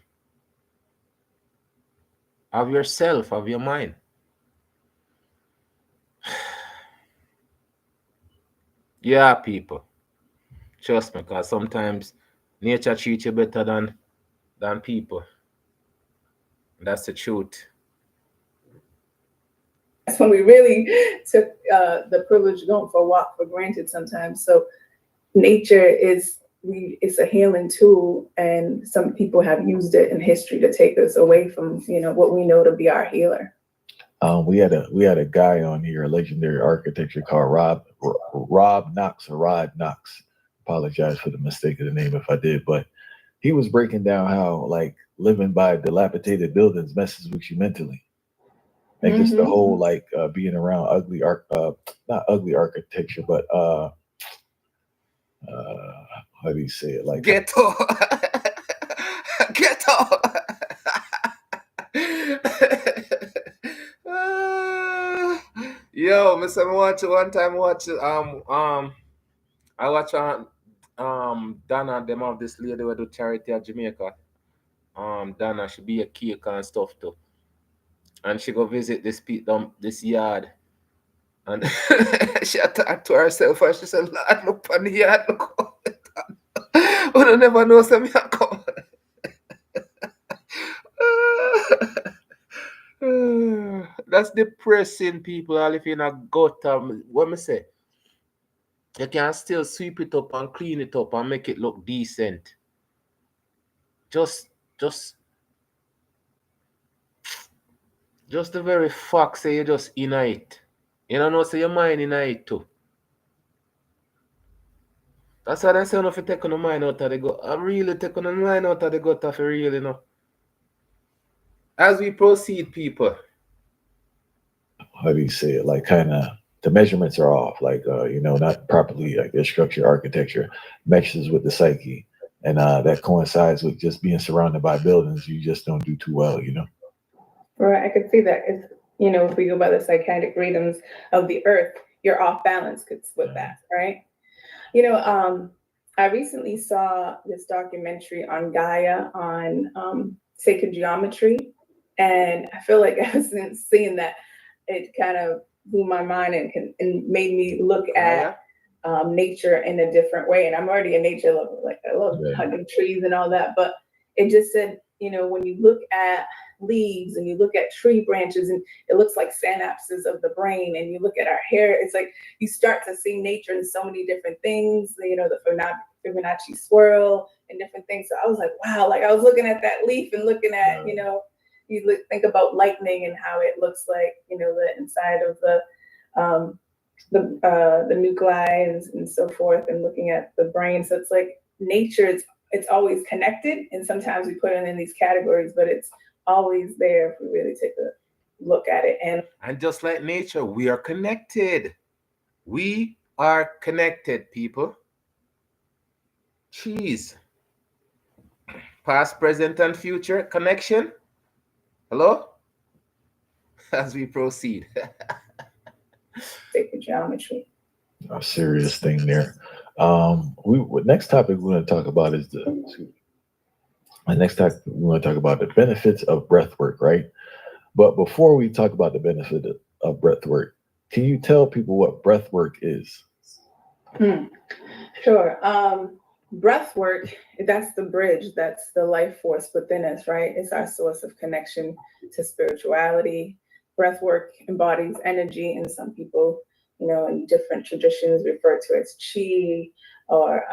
of yourself, of your mind. Yeah, people. Trust me, because sometimes nature treats you better than people. That's the truth. That's when we really took the privilege of going for a walk for granted sometimes. So nature it's a healing tool, and some people have used it in history to take us away from what we know to be our healer. We had a guy on here, a legendary architecture called Rob Knox or Rod Knox. Apologize for the mistake of the name if I did, but he was breaking down how like living by dilapidated buildings messes with you mentally, and just the whole like being around not ugly architecture, but how do you say it? Like ghetto, ghetto. Yo, Mr. Me watch it one time. I watch Donna. Them of this lady who do charity at Jamaica. Donna, she be a cake and stuff too, and she go visit this yard, and she attacked to herself and she said, Lord, look on the yard, look how it done. We don't never know some here come. That's depressing, people. All if in a gutter, what me say? You can still sweep it up and clean it up and make it look decent. Just the very fact say you just in it. You don't know, say your mind in it too. That's why they say if you take on the mind out of the gut. I'm really taking on the mind out of the gutter for real, you know. As we proceed, people. How do you say it? Like kind of the measurements are off, like not properly, like their structure, architecture meshes with the psyche, and that coincides with just being surrounded by buildings. You just don't do too well, you know. Right, I could see that. If we go by the psychiatric rhythms of the earth, you're off balance with that, right? I recently saw this documentary on Gaia on sacred geometry, and I feel like ever since seeing that, it kind of blew my mind and made me look at nature in a different way. And I'm already a nature lover, like I love hugging trees and all that, but it just said, when you look at leaves and you look at tree branches and it looks like synapses of the brain, and you look at our hair, it's like you start to see nature in so many different things, the Fibonacci swirl and different things. So I was like, wow, like I was looking at that leaf and looking at, think about lightning and how it looks like, the inside of the nuclei and so forth, and looking at the brain. So it's like nature, it's always connected, and sometimes we put it in these categories, but it's always there if we really take a look at it. And just like nature, we are connected. We are connected, people. Jeez. Past, present, and future connection. Hello? As we proceed. Sacred geometry. A serious thing there. Next topic we're going to talk about is the benefits of breath work, right? But before we talk about the benefit of breath work, can you tell people what breath work is? Sure. Breath work, that's the bridge, that's the life force within us, right? It's our source of connection to spirituality. Breath work embodies energy, and some people, in different traditions refer to it as chi or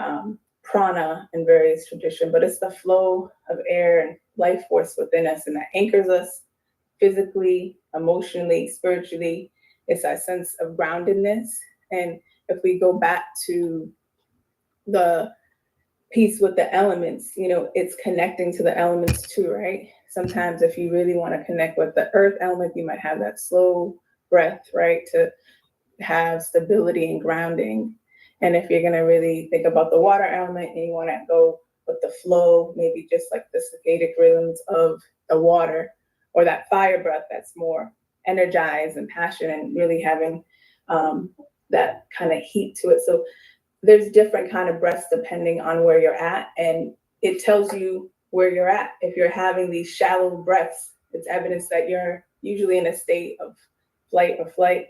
prana in various traditions, but it's the flow of air and life force within us, and that anchors us physically, emotionally, spiritually. It's our sense of groundedness. And if we go back to the piece with the elements, it's connecting to the elements too, right? Sometimes if you really want to connect with the earth element, you might have that slow breath, right? To have stability and grounding. And if you're going to really think about the water element and you want to go with the flow, maybe just like the circadian rhythms of the water, or that fire breath that's more energized and passionate and really having that kind of heat to it. So there's different kind of breaths depending on where you're at, and it tells you where you're at. If you're having these shallow breaths, it's evidence that you're usually in a state of fight or flight.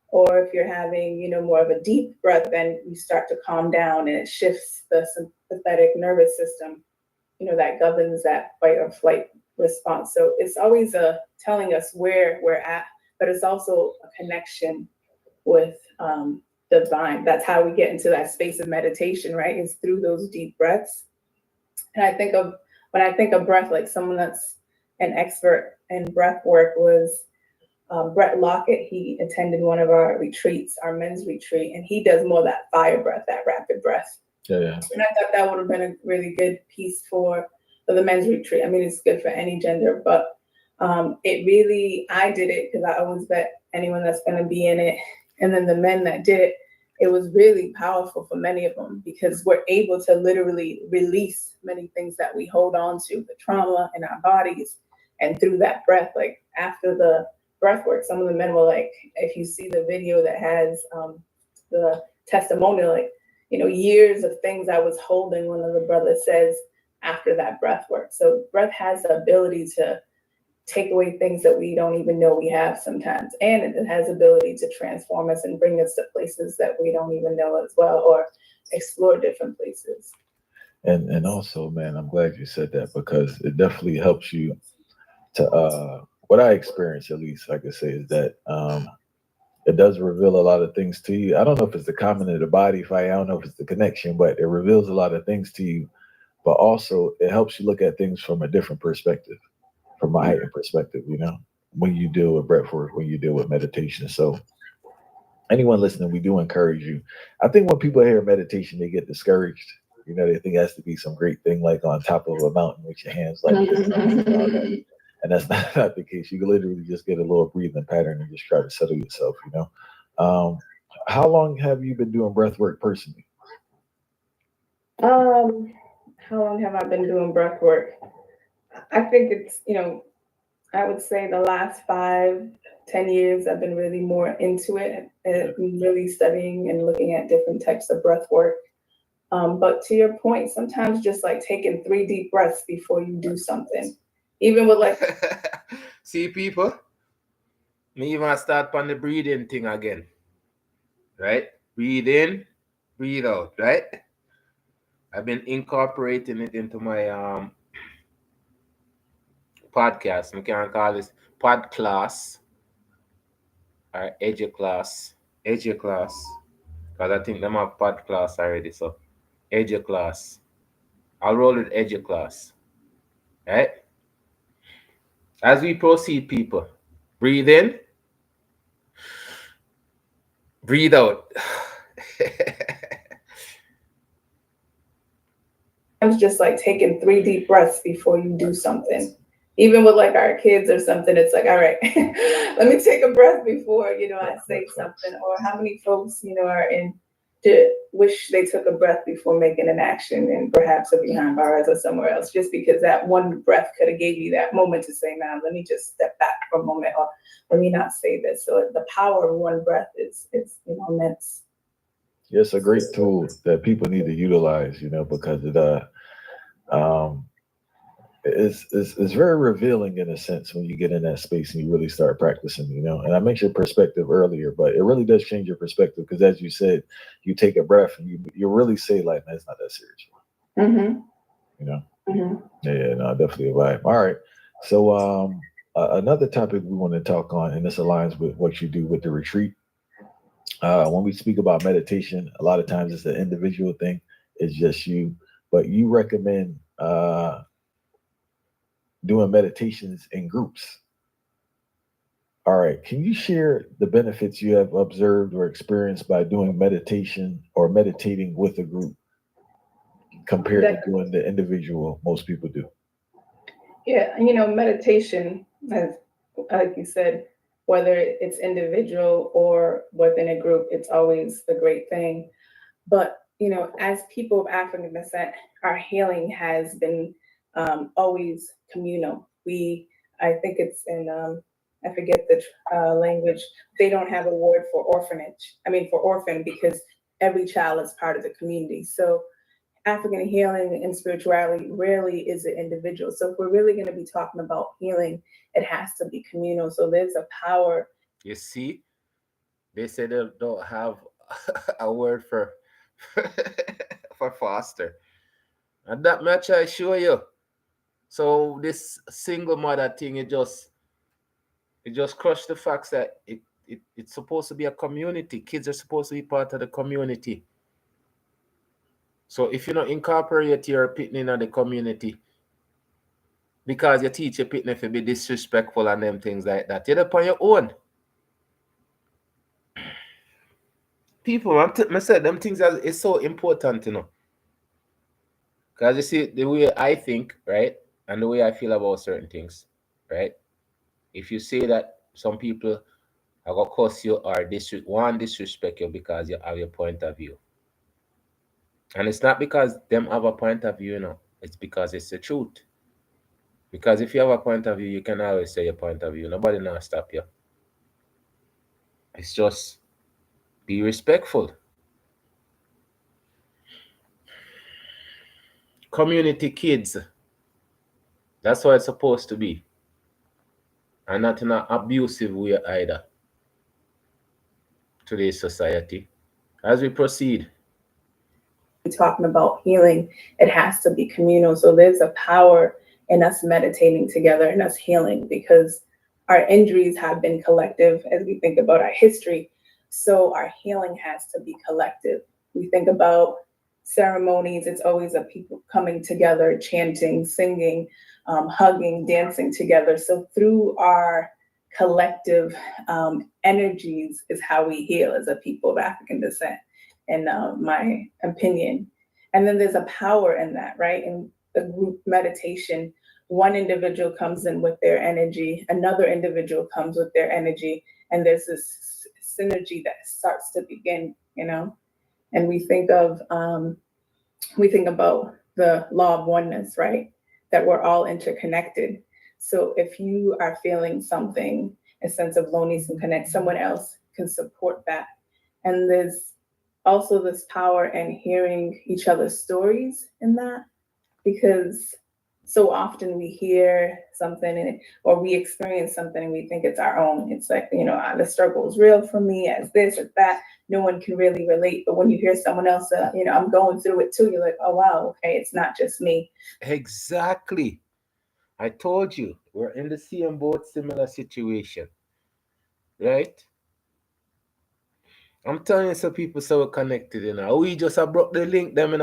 Or if you're having, more of a deep breath, then you start to calm down, and it shifts the sympathetic nervous system, that governs that fight or flight response. So it's always telling us where we're at, but it's also a connection with divine. That's how we get into that space of meditation, right? Is through those deep breaths. And when I think of breath, like someone that's an expert in breath work was Brett Lockett. He attended one of our retreats, our men's retreat, and he does more of that fire breath, that rapid breath. Yeah. And I thought that would have been a really good piece for the men's retreat. I mean, it's good for any gender, but I did it because I always bet anyone that's going to be in it. And then the men that did it, it was really powerful for many of them, because we're able to literally release many things that we hold on to, the trauma in our bodies. And through that breath, like after the breath work, some of the men were like, if you see the video that has the testimonial, like, years of things I was holding, one of the brothers says, after that breath work. So breath has the ability to take away things that we don't even know we have sometimes. And it has ability to transform us and bring us to places that we don't even know as well, or explore different places. And also, man, I'm glad you said that because it definitely helps you to what I experience, at least I could say, is that it does reveal a lot of things to you. I don't know if it's the common of the body fight, I don't know if it's the connection, but it reveals a lot of things to you. But also it helps you look at things from a different perspective, from a heightened perspective, when you deal with breath work, when you deal with meditation. So anyone listening, we do encourage you. I think when people hear meditation, they get discouraged. They think it has to be some great thing like on top of a mountain with your hands like this. And that's not the case. You can literally just get a little breathing pattern and just try to settle yourself. Um, how long have you been doing breath work personally? Um, how long have I been doing breath work? I think it's, I would say the last 5, 10 years, I've been really more into it and really studying and looking at different types of breath work. But to your point, sometimes just like taking 3 deep breaths before you do something, even with like. See, people, me even start on the breathing thing again, right? Breathe in, breathe out, right? I've been incorporating it into my podcast. We can call this pod class or edu class, because I think them have pod class already. So edu class, I'll roll with edu class, right? As we proceed, people, breathe in, breathe out. It's just like taking 3 deep breaths before you do something. Even with like our kids or something, it's like, all right, let me take a breath before, I say something. Or how many folks, are in to wish they took a breath before making an action, and perhaps are behind bars or somewhere else, just because that one breath could have gave you that moment to say, now let me just step back for a moment, or let me not say this. So the power of one breath is immense. It's a great tool that people need to utilize, because um, it's very revealing in a sense when you get in that space and you really start practicing. And I mentioned perspective earlier, but it really does change your perspective because, as you said, you take a breath and you really say like, man, it's not that serious. Mm-hmm. You know? Mm-hmm. Yeah, no, definitely a vibe. All right. So another topic we want to talk on, and this aligns with what you do with the retreat. When we speak about meditation, a lot of times it's an individual thing. It's just you, but you recommend doing meditations in groups. All right. Can you share the benefits you have observed or experienced by doing meditation or meditating with a group compared to doing the individual most people do? Yeah, meditation, as like you said, whether it's individual or within a group, it's always a great thing. But as people of African descent, our healing has been always communal. I think it's in I forget the language. They don't have a word for orphanage. I mean for orphan, because every child is part of the community. So African healing and spirituality rarely is an individual. So if we're really going to be talking about healing, it has to be communal. So there's a power. You see, they say they don't have a word for for foster, and that much I show you. So this single mother thing, it just crushed the facts that it's supposed to be a community. Kids are supposed to be part of the community. So if you don't incorporate your pitney in the community, because you teach your pitney to be disrespectful and them things like that, you're upon your own. People, I said them things is so important. Because you see, the way I think, right, and the way I feel about certain things, right? If you say that some people are gonna curse you or disrespect you because you have your point of view, and it's not because them have a point of view, it's because it's the truth. Because if you have a point of view, you can always say your point of view. Nobody now stop you. It's just be respectful. Community kids. That's what it's supposed to be. and not in an abusive way either. Today's society. As we proceed, talking about healing, it has to be communal. So there's a power in us meditating together and us healing because our injuries have been collective as we think about our history. So our healing has to be collective. We think about ceremonies, it's always a people coming together, chanting, singing, hugging, dancing together. So through our collective energies is how we heal as a people of African descent, in my opinion. And then there's a power in that, right? In the group meditation, one individual comes in with their energy, another individual comes with their energy, and there's this synergy that starts to begin, you know? And we think about the law of oneness, right? That we're all interconnected. So if you are feeling something, a sense of loneliness and connect, someone else can support that. And there's also this power in hearing each other's stories in that, because so often we hear something or we experience something and we think it's our own. It's like, the struggle is real for me as this or that. No one can really relate. But when you hear someone else, I'm going through it too, you're like, oh, wow, okay, it's not just me. exactly. I told you, we're in the same boat, similar situation, right? I'm telling you, so people so we're connected, We just have broke the link them,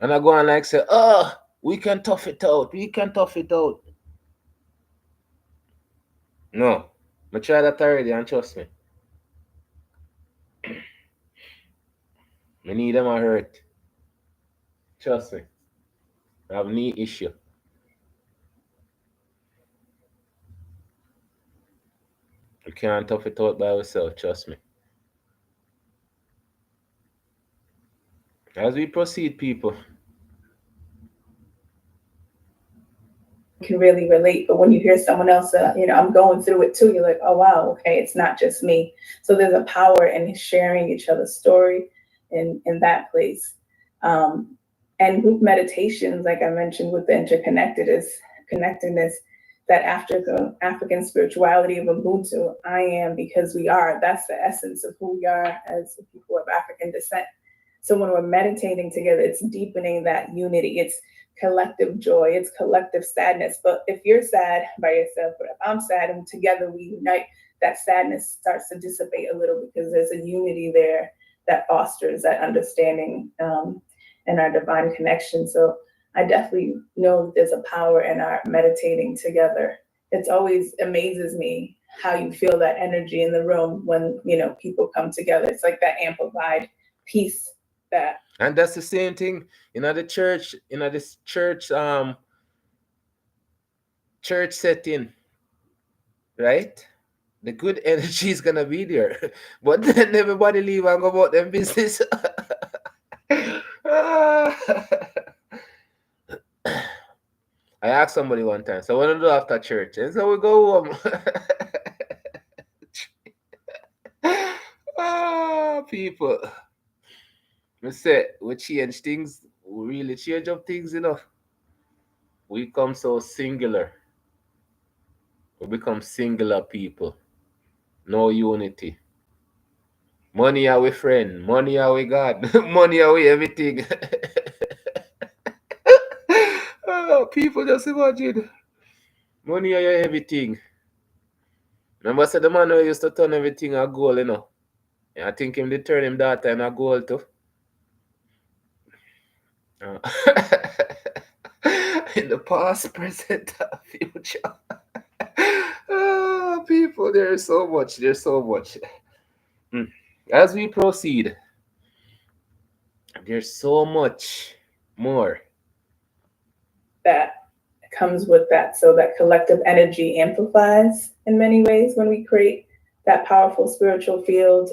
And I go and like say, oh, we can tough it out. We can tough it out. No. I try that already and trust me. I need them a hurt. Trust me. I have knee issue. You can't tough it out by yourself, trust me. As we proceed, people. Can really relate, but when you hear someone else, I'm going through it too, you're like, oh, wow, okay, it's not just me. So there's a power in sharing each other's story in that place. And group meditations, like I mentioned, with the connectedness, that after the African spirituality of Ubuntu, I am because we are, that's the essence of who we are as people of African descent. So when we're meditating together, it's deepening that unity. It's collective joy, it's collective sadness. But if you're sad by yourself, or if I'm sad and together we unite, that sadness starts to dissipate a little because there's a unity there that fosters that understanding and our divine connection. So I definitely know that there's a power in our meditating together. It's always amazes me how you feel that energy in the room when people come together. It's like that amplified peace that. And that's the same thing the church, this church setting, right? The good energy is gonna be there. But then everybody leave and go about their business. I asked somebody one time, so what do we do after church? And so we go home. People. We say we change things, we really change up things, We become so singular. We become singular people. No unity. Money are we friend. Money are we God. Money are we everything. People just imagine. Money are your everything. Remember I said the man who used to turn everything a goal, I think him did turn him daughter in a goal too. In the past, present, future. People, there's so much. There's so much. As we proceed, there's so much more that comes with that. So that collective energy amplifies in many ways when we create that powerful spiritual field.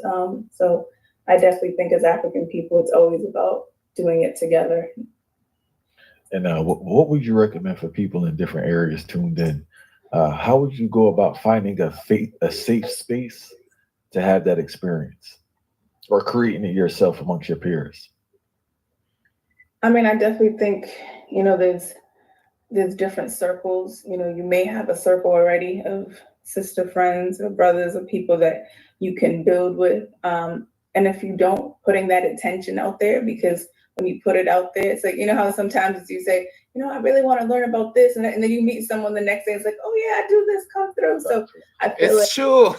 So I definitely think as African people, it's always about doing it together. And what would you recommend for people in different areas tuned in? How would you go about finding a safe space to have that experience, or creating it yourself amongst your peers? I mean, I definitely think there's different circles. You may have a circle already of sister friends or brothers or people that you can build with. And if you don't, putting that intention out there, because when you put it out there, it's like, you know how sometimes you say, you know, I really want to learn about this. And then you meet someone the next day, it's like, oh yeah, I do this, come through. So I feel like It's true.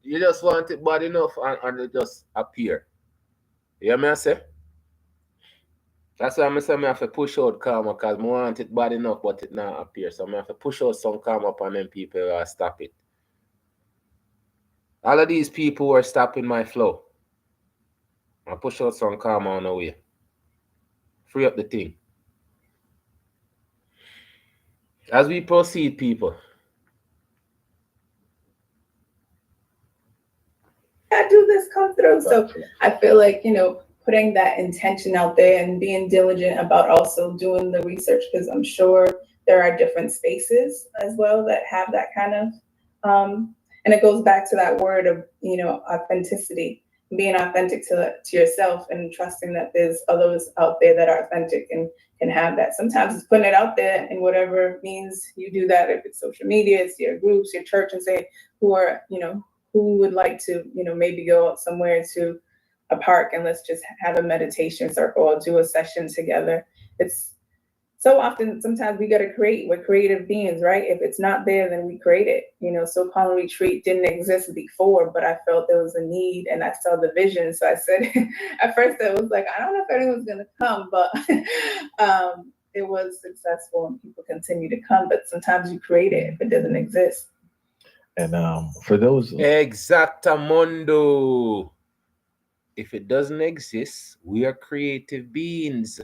You just want it bad enough and it just appear. You hear me I say? That's why I say I have to push out karma because I want it bad enough but it not appear. So I have to push out some karma upon them people who stop it. All of these people who are stopping my flow. I push out some karma on the way. Free up the thing. As we proceed, people. I do this, come through. So I feel like, you know, putting that intention out there and being diligent about also doing the research, because I'm sure there are different spaces as well that have that kind of, and it goes back to that word of, you know, authenticity, being authentic to yourself and trusting that there's others out there that are authentic and can have that. Sometimes it's putting it out there in whatever means you do that, if it's social media, it's your groups, your church, and say who are, you know, who would like to, you know, maybe go out somewhere to a park and let's just have a meditation circle or do a session together. It's so often, sometimes we got to create. We're creative beings, right? If it's not there, then we create it. You know, So Calling Retreat didn't exist before, but I felt there was a need and I saw the vision. So I said, at first I was like, I don't know if anyone's going to come, but it was successful and people continue to come. But sometimes you create it if it doesn't exist. And for those Exactamundo. If it doesn't exist, we are creative beings.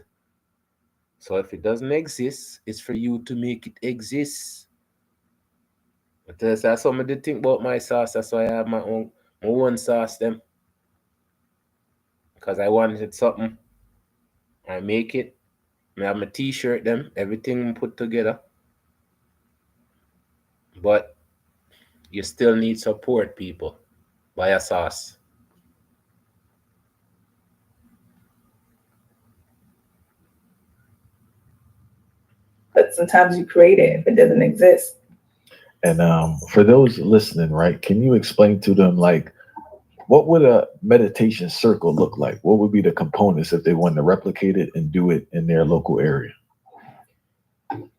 So if it doesn't exist, it's for you to make it exist. But that's some of the thing about my sauce. That's why I have my own sauce them. Because I wanted something. I make it. I have my t-shirt them. Everything put together. But you still need support, people. Buy a sauce. But sometimes you create it if it doesn't exist. And for those listening, right, can you explain to them like what would a meditation circle look like? What would be the components if they wanted to replicate it and do it in their local area?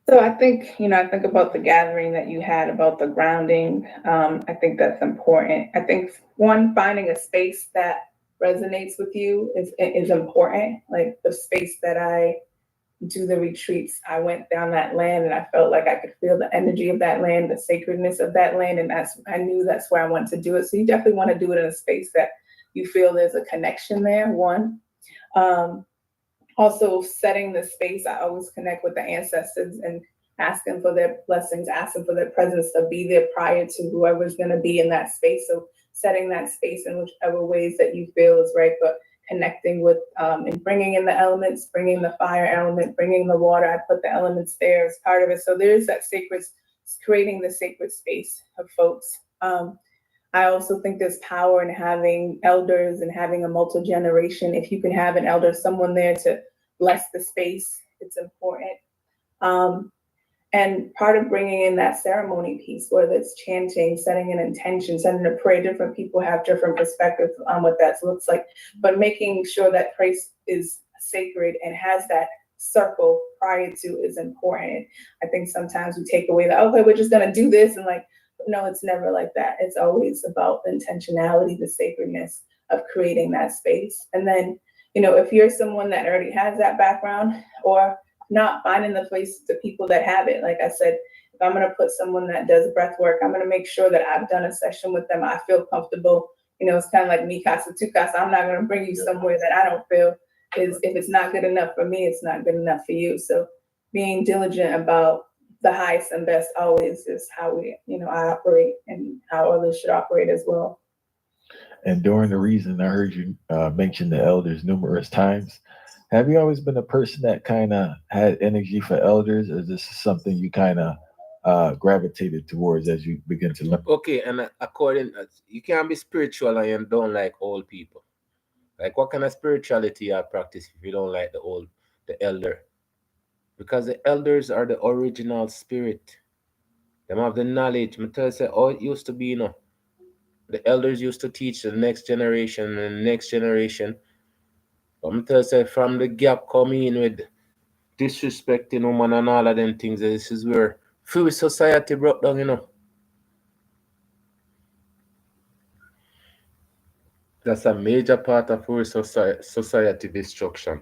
So I think, you know, I think about the gathering that you had about the grounding. I think that's important. I think one, finding a space that resonates with you is important. Like the space that I do the retreats, I went down that land and I felt like I could feel the energy of that land, the sacredness of that land, and I knew that's where I wanted to do it. So you definitely want to do it in a space that you feel there's a connection there. One. Also setting the space, I always connect with the ancestors and asking for their blessings, asking for their presence to be there prior to whoever's going to be in that space. So setting that space in whichever ways that you feel is right, but connecting with and bringing in the elements, bringing the fire element, bringing the water. I put the elements there as part of it. So there's that sacred, creating the sacred space of folks. I also think there's power in having elders and having a multi-generation. If you can have an elder, someone there to bless the space, it's important. And part of bringing in that ceremony piece, whether it's chanting, setting an intention, setting a prayer, different people have different perspectives on what that looks like, but making sure that praise is sacred and has that circle prior to is important. I think sometimes we take away that, okay, we're just gonna do this and like, no, it's never like that. It's always about the intentionality, the sacredness of creating that space. And then, you know, if you're someone that already has that background or not, finding the place, the people that have it. Like I said, if I'm going to put someone that does breath work, I'm going to make sure that I've done a session with them. I feel comfortable. You know, it's kind of like mi casa tu casa. I'm not going to bring you somewhere that I don't feel is, if it's not good enough for me, it's not good enough for you. So being diligent about the highest and best always is how we, you know, I operate and how others should operate as well. And during the reason, I heard you mention the elders numerous times. Have you always been a person that kind of had energy for elders, or is this something you kind of gravitated towards as you begin to learn? Okay, and according, you can't be spiritual and you don't like old people. Like what kind of spirituality you practice if you don't like the elder? because the elders are the original spirit. Them have the knowledge. Me tell you, say, how it used to be, The elders used to teach the next generation and the next generation. But me tell you, say, from the gap coming in with disrespecting woman and all of them things, this is where free society broke down. That's a major part of our society destruction.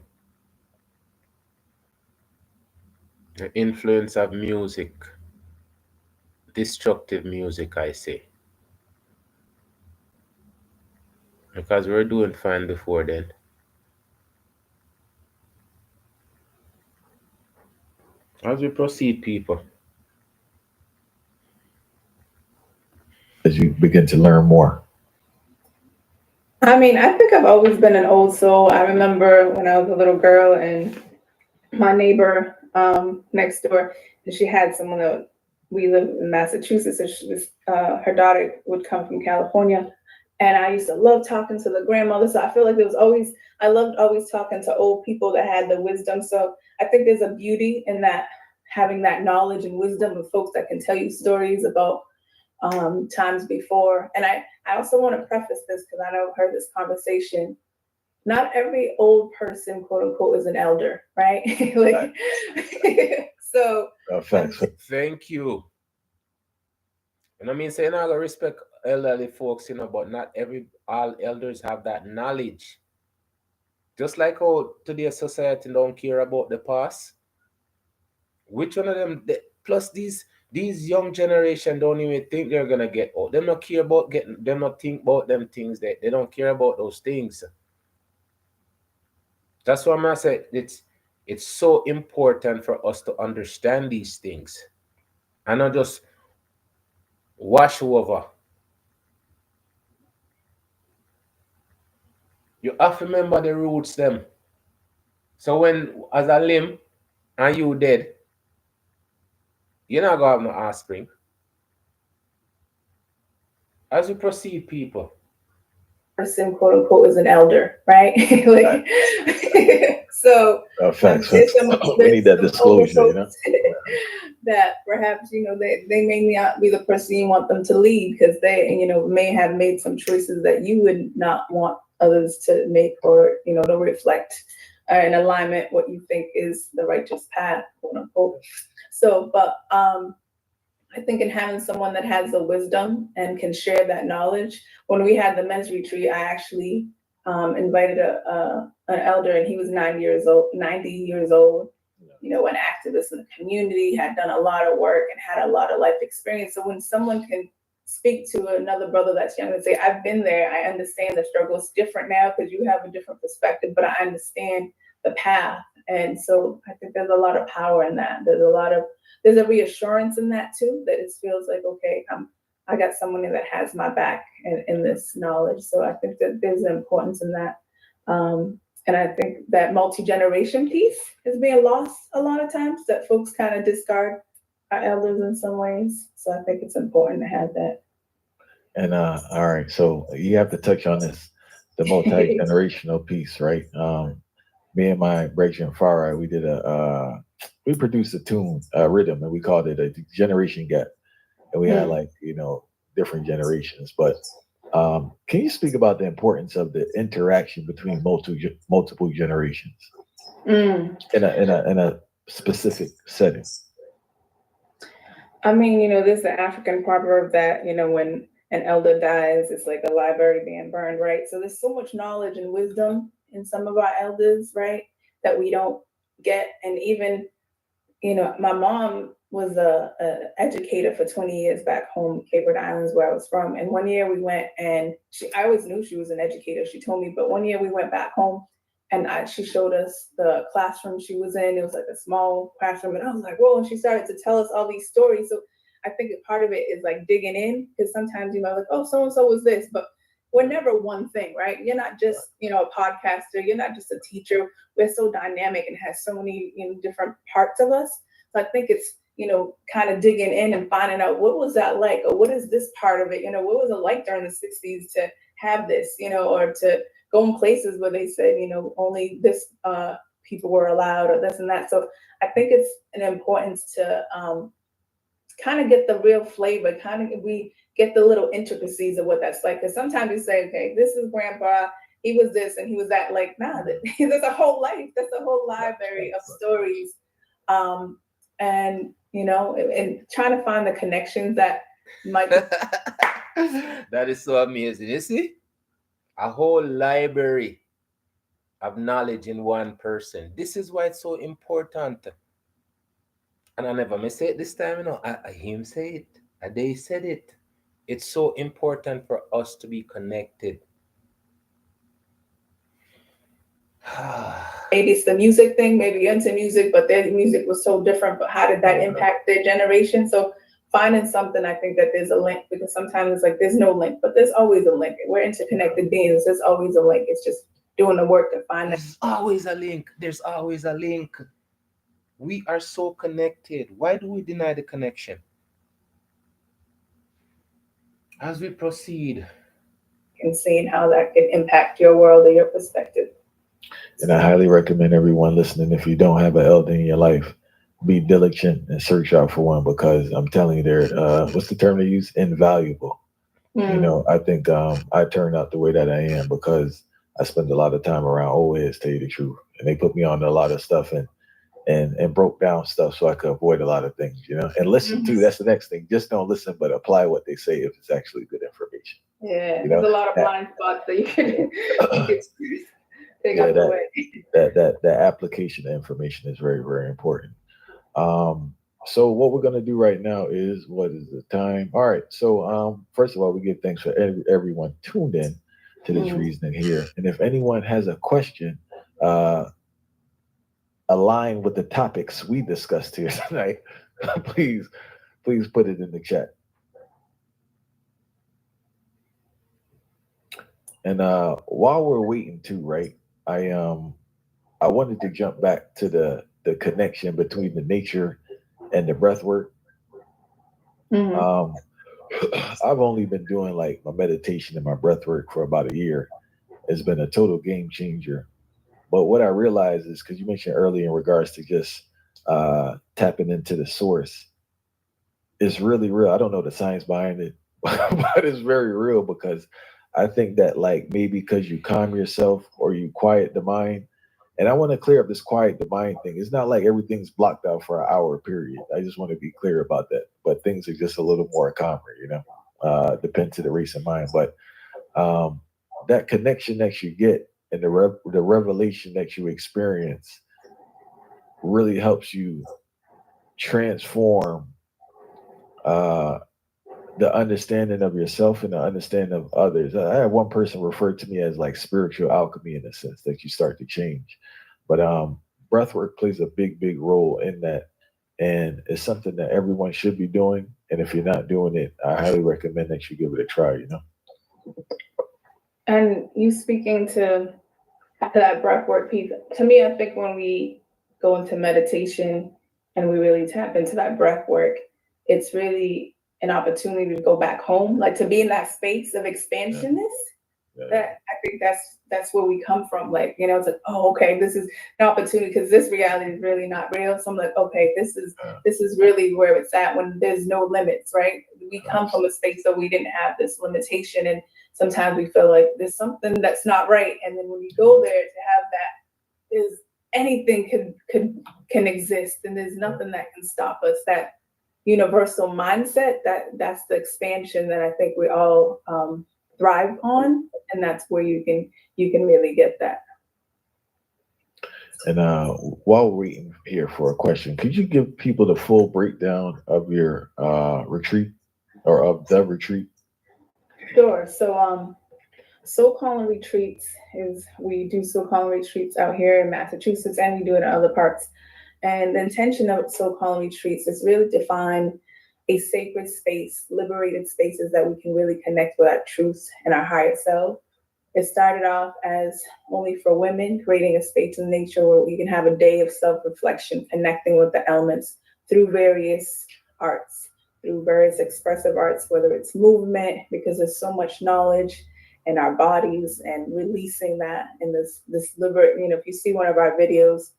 The influence of music, destructive music, I say. Because we're doing fine before then. As we proceed, people. As you begin to learn more. I mean, I think I've always been an old soul. I remember when I was a little girl and my neighbor next door, and she had someone that we live in Massachusetts, and she was her daughter would come from California, and I used to love talking to the grandmother. So I feel like there was always I loved always talking to old people that had the wisdom. So I think there's a beauty in that, having that knowledge and wisdom of folks that can tell you stories about times before. And I also want to preface this because I know I've heard this conversation. Not every old person, quote unquote, is an elder, right? Like, so. Facts. Thank you. And I mean, saying I gotta respect elderly folks, but not all elders have that knowledge. Just like how today's society don't care about the past. Which one of them? Plus, these young generation don't even think they're gonna get old. They not care about getting. They not think about them things. They don't care about those things. That's why I say it's so important for us to understand these things and not just wash over. You have to remember the roots them. So when as a limb and you dead, you're not gonna have no offspring. As we proceed, people. Person, quote unquote, is an elder, right? Like, so Facts. there's We need that some older disclosure, folks that perhaps they may not be the person you want them to lead because they may have made some choices that you would not want others to make, or to reflect in alignment what you think is the righteous path, quote unquote. So, but I think in having someone that has the wisdom and can share that knowledge. When we had the men's retreat, I actually invited an elder, and he was 90 years old, an activist in the community, had done a lot of work and had a lot of life experience. So when someone can speak to another brother that's young and say, I've been there, I understand the struggle. It's different now because you have a different perspective, but I understand the path. And so I think there's a lot of power in that. There's a reassurance in that too, that it feels like, okay, I got someone that has my back in this knowledge. So I think that there's an importance in that. And I think that multi-generation piece is being lost a lot of times, that folks kind of discard our elders in some ways. So I think it's important to have that. And all right, so you have to touch on this, the multi-generational piece, right? Me and my Breakdown Far Right, we produced a tune, rhythm, and we called it a generation gap. And we had different generations. But can you speak about the importance of the interaction between multiple generations in a specific setting? I mean, there's the African proverb that, when an elder dies, it's like a library being burned, right? So there's so much knowledge and wisdom in some of our elders, right, that we don't get. And even, my mom was a educator for 20 years back home, Cape Verde Islands, where I was from. And one year we went, and I always knew she was an educator. She told me, but one year we went back home, and she showed us the classroom she was in. It was like a small classroom, and I was like, whoa! And she started to tell us all these stories. So I think that part of it is like digging in, because sometimes like, oh, so and so was this, but we're never one thing, right? You're not just a podcaster. You're not just a teacher. We're so dynamic and has so many different parts of us. So I think it's kind of digging in and finding out, what was that like, or what is this part of it? What was it like during the 60s to have this, or to go in places where they said, only this people were allowed or this and that. So I think it's an importance to kind of get the real flavor, we get the little intricacies of what that's like. Because sometimes you say, okay, this is grandpa, he was this and he was that. Like, nah, there's a whole life, there's a whole library of stories. And, and trying to find the connections that might be. That is so amazing. You see? A whole library of knowledge in one person. This is why it's so important. And I never may say it this time, I him say it. They said it. It's so important for us to be connected. Maybe it's the music thing, maybe you're into music, but their music was so different, but how did that impact their generation? So finding something, I think that there's a link, because sometimes it's like there's no link, but there's always a link. We're interconnected beings. There's always a link. It's just doing the work to find it. There's always a link. There's always a link. We are so connected. Why do we deny the connection? As we proceed, and seeing how that can impact your world or your perspective. And I highly recommend everyone listening, if you don't have an elder in your life, be diligent and search out for one, because I'm telling you, they're what's the term they use? Invaluable. I think I turned out the way that I am because I spend a lot of time around old heads, tell you the truth, and they put me on a lot of stuff and broke down stuff so I could avoid a lot of things, and listen to. That's the next thing. Just don't listen, but apply what they say if it's actually good information. Yeah, there's a lot of blind spots that you can take up the way. That application of information is very, very important. So what we're going to do right now is, what is the time? All right. So first of all, we give thanks for everyone tuned in to this reasoning here. And if anyone has a question aligned with the topics we discussed here tonight, please put it in the chat. And while we're waiting too, right? I wanted to jump back to the connection between the nature and the breath work. I've only been doing like my meditation and my breath work for about a year. It's been a total game changer. But what I realized is, because you mentioned earlier in regards to just tapping into the source, it's really real. I don't know the science behind it, but it's very real, because I think that, like, maybe because you calm yourself or you quiet the mind. And I want to clear up this quiet the mind thing. It's not like everything's blocked out for an hour period. I just want to be clear about that. But things are just a little more calmer, depends to the recent mind. But that connection that you get and the revelation that you experience really helps you transform the understanding of yourself and the understanding of others. I had one person refer to me as like spiritual alchemy, in a sense that you start to change. But breathwork plays a big, big role in that. And it's something that everyone should be doing. And if you're not doing it, I highly recommend that you give it a try, And you speaking to that breathwork piece, to me, I think when we go into meditation and we really tap into that breath work, it's really an opportunity to go back home, like to be in that space of expansionness. That I think that's where we come from. Like, it's like, oh, okay, this is an opportunity, because this reality is really not real. So I'm like, okay, this is really where it's at, when there's no limits, right? We come from a space that we didn't have this limitation, and sometimes we feel like there's something that's not right. And then when you go there to have that, is anything can exist, and there's nothing that can stop us. That universal mindset, that's the expansion that I think we all thrive on, and that's where you can really get that. And while we're waiting here for a question, could you give people the full breakdown of your retreat, or of the retreat? Sure. So Soul Calling Retreats we do Soul Calling Retreats out here in Massachusetts, and we do it in other parts. And the intention of Soul Calling Retreats is really to find a sacred space, liberated spaces that we can really connect with our truth and our higher self. It started off as only for women, creating a space in nature where we can have a day of self-reflection, connecting with the elements through various arts, through various expressive arts, whether it's movement, because there's so much knowledge in our bodies, and releasing that in this liberate, if you see one of our videos,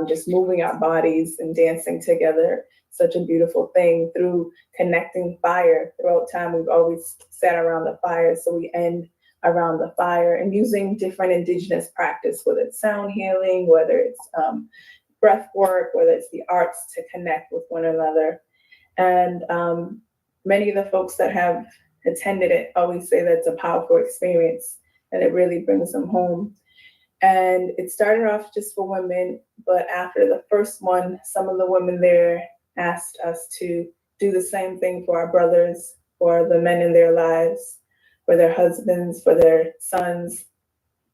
just moving our bodies and dancing together. Such a beautiful thing through connecting fire. Throughout time, we've always sat around the fire, so we end around the fire and using different indigenous practice, whether it's sound healing, whether it's breath work, whether it's the arts to connect with one another. And many of the folks that have attended it always say that it's a powerful experience and it really brings them home. And it started off just for women, but after the first one, some of the women there asked us to do the same thing for our brothers, for the men in their lives, for their husbands, for their sons.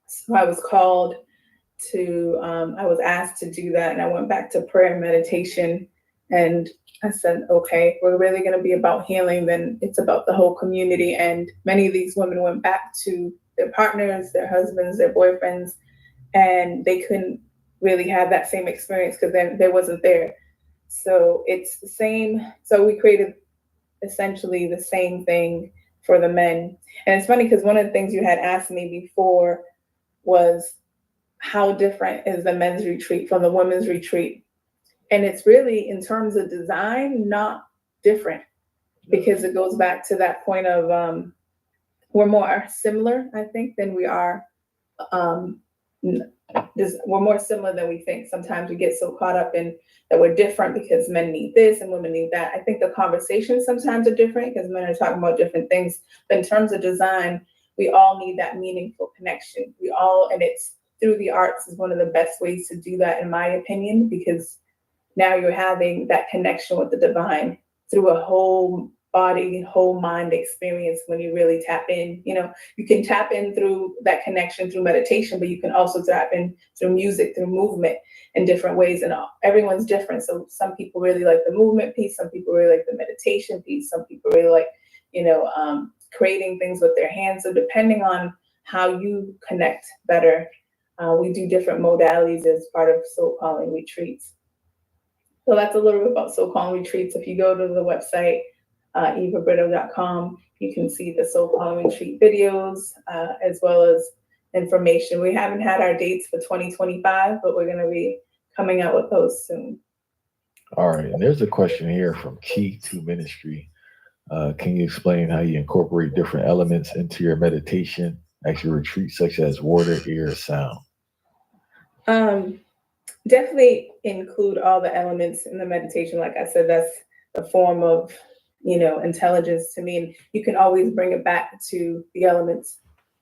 So I was called to, I was asked to do that, and I went back to prayer and meditation, and I said, okay, we're really going to be about healing, then it's about the whole community. And many of these women went back to their partners, their husbands, their boyfriends, and they couldn't really have that same experience because then they wasn't there. So it's the same. So we created essentially the same thing for the men. And it's funny because one of the things you had asked me before was how different is the men's retreat from the women's retreat? And it's really, in terms of design, not different, because it goes back to that point of we're more similar, I think, than we are. We're more similar than we think. Sometimes we get so caught up in that we're different because men need this and women need that. I think the conversations sometimes are different because men are talking about different things. But in terms of design, we all need that meaningful connection. And it's through the arts is one of the best ways to do that, in my opinion, because now you're having that connection with the divine through a whole body, whole mind experience when you really tap in. You can tap in through that connection through meditation, but you can also tap in through music, through movement in different ways. And everyone's different. So some people really like the movement piece. Some people really like the meditation piece. Some people really like, creating things with their hands. So depending on how you connect better, we do different modalities as part of soul calling retreats. So that's a little bit about soul calling retreats. If you go to the website, evabrito.com, you can see the soul calling retreat videos, as well as information. We haven't had our dates for 2025, but we're going to be coming out with those soon. All right. And there's a question here from Key to Ministry. Can you explain how you incorporate different elements into your meditation at your retreat, such as water, air, sound? Definitely include all the elements in the meditation. Like I said, that's a form of, intelligence to me. And you can always bring it back to the elements.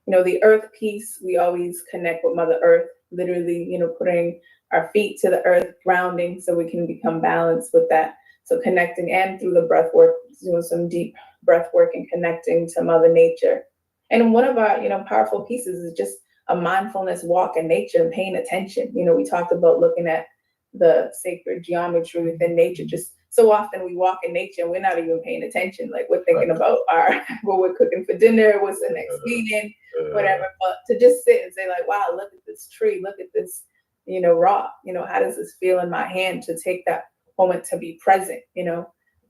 The earth piece, we always connect with Mother Earth, literally, putting our feet to the earth, grounding so we can become balanced with that. So connecting, and through the breath work, doing some deep breath work and connecting to Mother Nature. And one of our, powerful pieces is just a mindfulness walk in nature and paying attention. We talked about looking at the sacred geometry within nature. Just so often we walk in nature and we're not even paying attention. Like we're thinking about what we're cooking for dinner, what's the next meeting, whatever. But to just sit and say like, wow, look at this tree, look at this, rock, how does this feel in my hand? To take that moment to be present,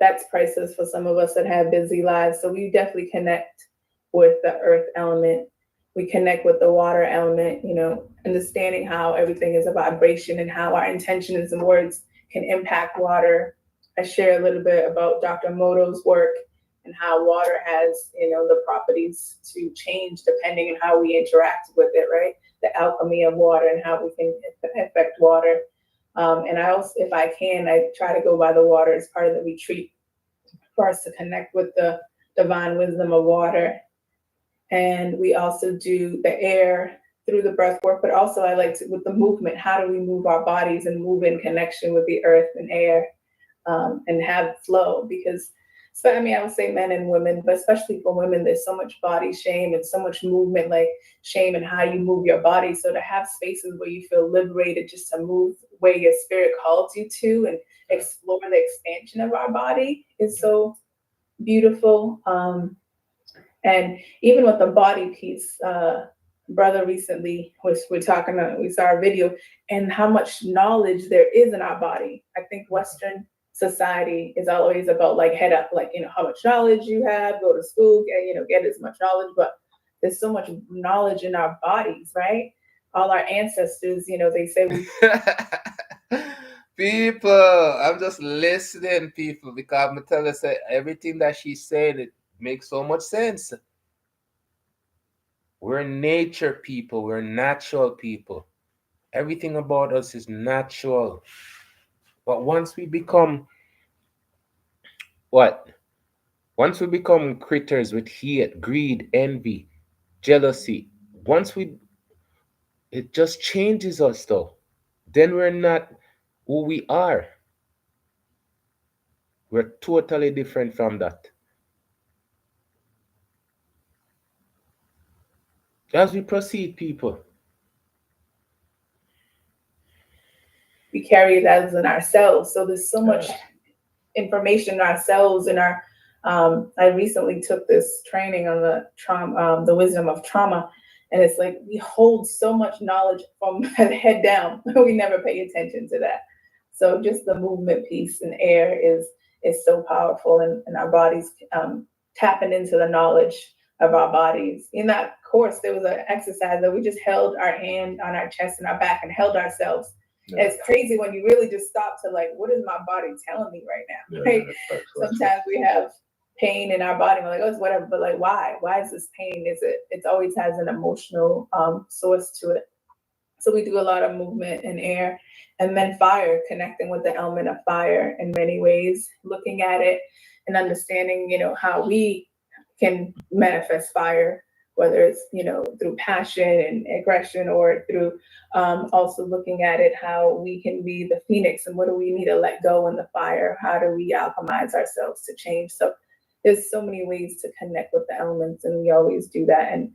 that's priceless for some of us that have busy lives. So we definitely connect with the earth element. We connect with the water element, understanding how everything is a vibration and how our intentions and words can impact water. I share a little bit about Dr. Moto's work and how water has, the properties to change depending on how we interact with it, right? The alchemy of water and how we can affect water. And I also, if I can, I try to go by the water as part of the retreat for us to connect with the divine wisdom of water. And we also do the air through the breath work, but also I like to, with the movement, how do we move our bodies and move in connection with the earth and air, and have flow? Because, I would say men and women, but especially for women, there's so much body shame and so much movement, like shame and how you move your body. So to have spaces where you feel liberated just to move where your spirit calls you to and explore the expansion of our body is so beautiful. And even with the body piece, brother recently we saw a video and how much knowledge there is in our body. I think Western society is always about like head up, like, how much knowledge you have, go to school, get as much knowledge, but there's so much knowledge in our bodies, right? All our ancestors, they say People, I'm just listening, people, because I'm telling you, say, everything that she's saying, it makes so much sense. We're nature people, we're natural people. Everything about us is natural. But once we become what? Once we become critters with hate, greed, envy, jealousy, once we it just changes us though. Then we're not who we are. We're totally different from that. As we proceed, people. We carry it as in ourselves. So there's so much information in ourselves and our I recently took this training on the trauma, the wisdom of trauma, and it's like we hold so much knowledge from the head down. We never pay attention to that. So just the movement piece in air is so powerful, and our bodies tapping into the knowledge of our bodies. In that course, there was an exercise that we just held our hand on our chest and our back and held ourselves. Yeah. It's crazy when you really just stop to like, what is my body telling me right now? Yeah, right? Sometimes we have pain in our body. We're like, oh, it's whatever. But like, why? Why is this pain? It always has an emotional source to it. So we do a lot of movement in air, and then fire, connecting with the element of fire in many ways, looking at it and understanding, how we can manifest fire, whether it's, through passion and aggression, or through also looking at it, how we can be the phoenix and what do we need to let go in the fire? How do we alchemize ourselves to change? So there's so many ways to connect with the elements, and we always do that. And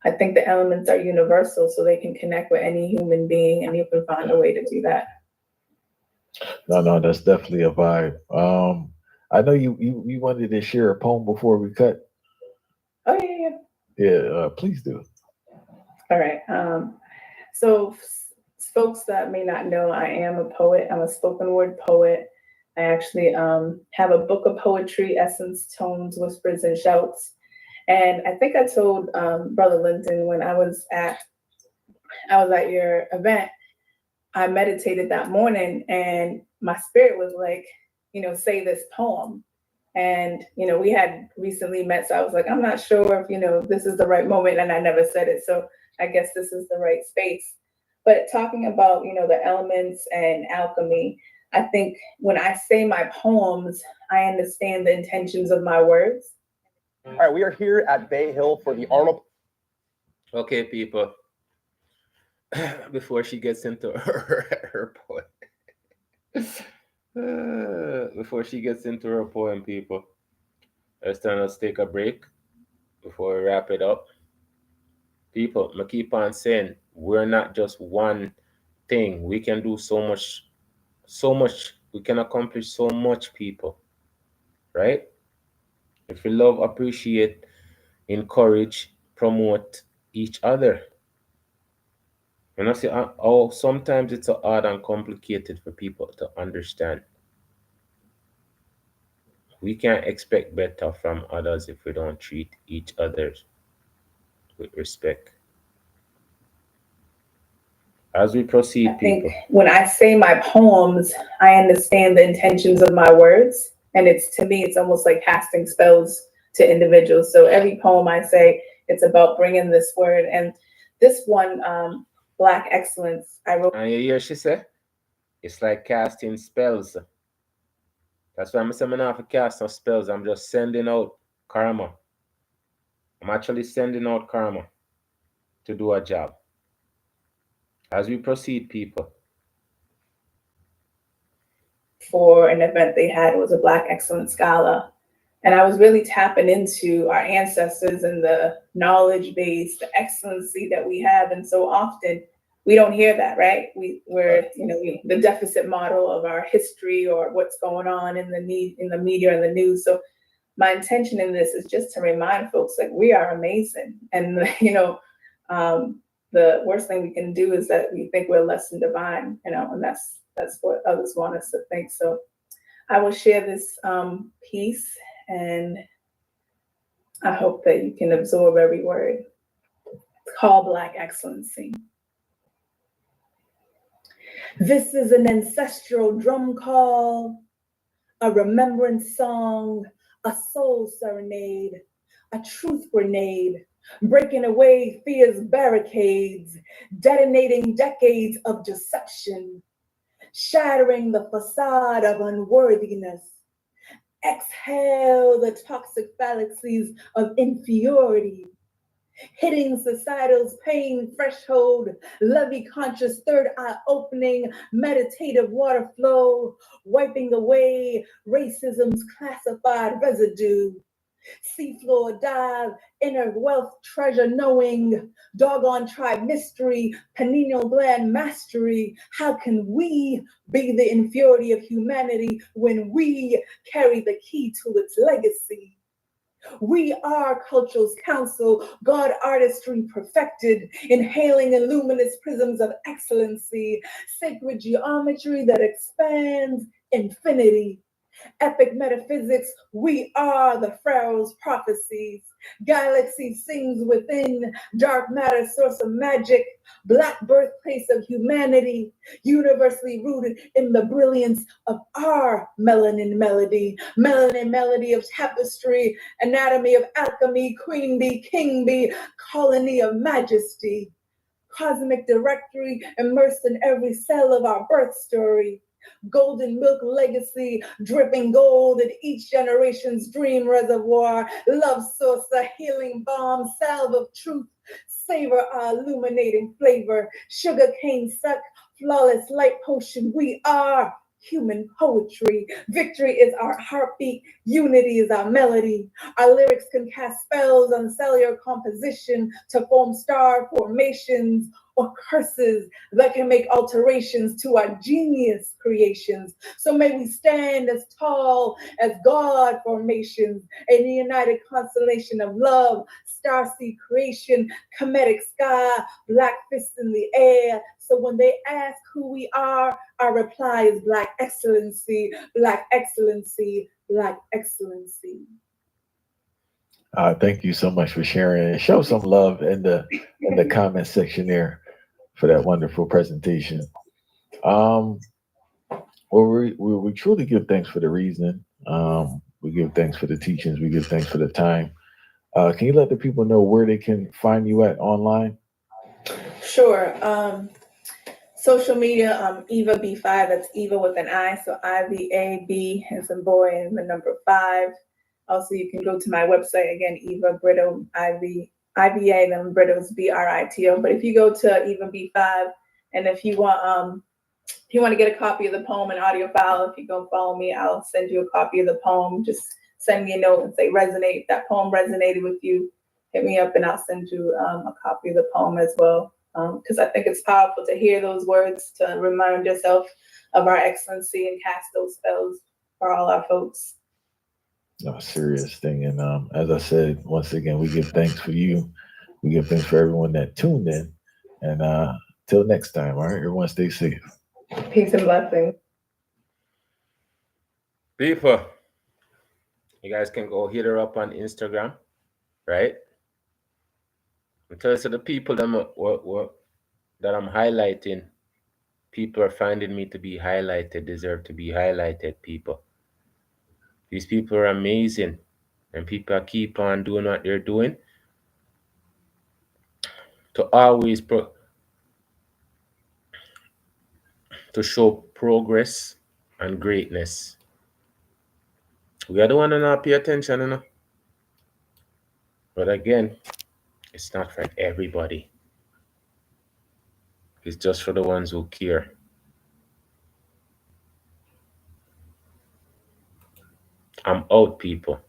I think the elements are universal, so they can connect with any human being, and you can find a way to do that. No, that's definitely a vibe. I know you wanted to share a poem before we cut. Oh yeah. Yeah, please do. All right. So folks that may not know, I am a poet. I'm a spoken word poet. I actually have a book of poetry, Essence, Tones, Whispers, and Shouts. And I think I told Brother Linton when I was at your event, I meditated that morning, and my spirit was like, say this poem. And, we had recently met, so I was like, I'm not sure if, this is the right moment, and I never said it. So I guess this is the right space. But talking about, the elements and alchemy, I think when I say my poems, I understand the intentions of my words. All right, we are here at Bay Hill for the Arnold. Okay, people. Before she gets into her poem. Before she gets into her poem, people. Let's take a break before we wrap it up. People, I keep on saying, we're not just one thing. We can do so much. We can accomplish so much, people. Right? If we love, appreciate, encourage, promote each other. And I say, oh, sometimes it's hard and complicated for people to understand. We can't expect better from others if we don't treat each other with respect. As we proceed, I think people. when I say my poems, I understand the intentions of my words. And to me, it's almost like casting spells to individuals. So every poem I say, it's about bringing this word. And this one, Black Excellence, I wrote. And you hear she say, it's like casting spells. That's why I'm saying I'm not to cast no spells. I'm just sending out karma. I'm actually sending out karma to do a job. As we proceed, people. For an event they had, it was a Black Excellence Gala. And I was really tapping into our ancestors and the knowledge base, the excellency that we have. And so often we don't hear that, right? We're the deficit model of our history or what's going on in the media and the news. So my intention in this is just to remind folks like we are amazing. And the worst thing we can do is that we think we're less than divine, and that's what others want us to think. So I will share this piece, and I hope that you can absorb every word. It's called Black Excellency. This is an ancestral drum call, a remembrance song, a soul serenade, a truth grenade, breaking away fear's barricades, detonating decades of deception, shattering the facade of unworthiness. Exhale the toxic fallacies of inferiority, hitting societal's pain threshold, levy conscious third eye opening, meditative water flow, wiping away racism's classified residue. Seafloor dive, inner wealth treasure knowing, doggone tribe mystery, pineal gland mastery. How can we be the inferiority of humanity when we carry the key to its legacy? We are culture's council, God artistry perfected, inhaling in luminous prisms of excellency, sacred geometry that expands infinity. Epic metaphysics, we are the pharaoh's prophecies. Galaxy sings within, dark matter source of magic, black birthplace of humanity, universally rooted in the brilliance of our melanin melody of tapestry, anatomy of alchemy, queen bee, king bee, colony of majesty, cosmic directory immersed in every cell of our birth story. Golden milk legacy, dripping gold in each generation's dream reservoir. Love source, a healing balm, salve of truth. Savor our illuminating flavor. Sugar cane suck, flawless light potion. We are human poetry. Victory is our heartbeat. Unity is our melody. Our lyrics can cast spells on cellular composition to form star formations or curses that can make alterations to our genius creations. So may we stand as tall as God formations in a united constellation of love, starseed creation, comedic sky, black fists in the air. So when they ask who we are, our reply is Black excellency, Black excellency, Black excellency. Thank you so much for sharing, and show some love in the comment section there for that wonderful presentation. Well, we truly give thanks for the reason. We give thanks for the teachings. We give thanks for the time. Can you let the people know where they can find you at online? Sure. Social media, Eva B5, that's Eva with an I, so IVAB as in boy and the number 5. Also, you can go to my website again, Eva Brito, IVA, then Brito's BRITO. But if you go to Eva B5, and if you want to get a copy of the poem and audio file, if you go follow me, I'll send you a copy of the poem. Just send me a note and say resonate. If that poem resonated with you, hit me up and I'll send you a copy of the poem as well. Because I think it's powerful to hear those words, to remind yourself of our excellency and cast those spells for all our folks. No, serious thing. And as I said, once again, we give thanks for you. We give thanks for everyone that tuned in. And till next time, all right? Everyone stay safe. Peace and blessings. People, you guys can go hit her up on Instagram, right? And tell us to the people that I'm highlighting. People are finding me to be highlighted, deserve to be highlighted, people. These people are amazing. And people keep on doing what they're doing to always to show progress and greatness. We are the one to not pay attention, you know. But again, it's not for everybody. It's just for the ones who care. I'm out, people.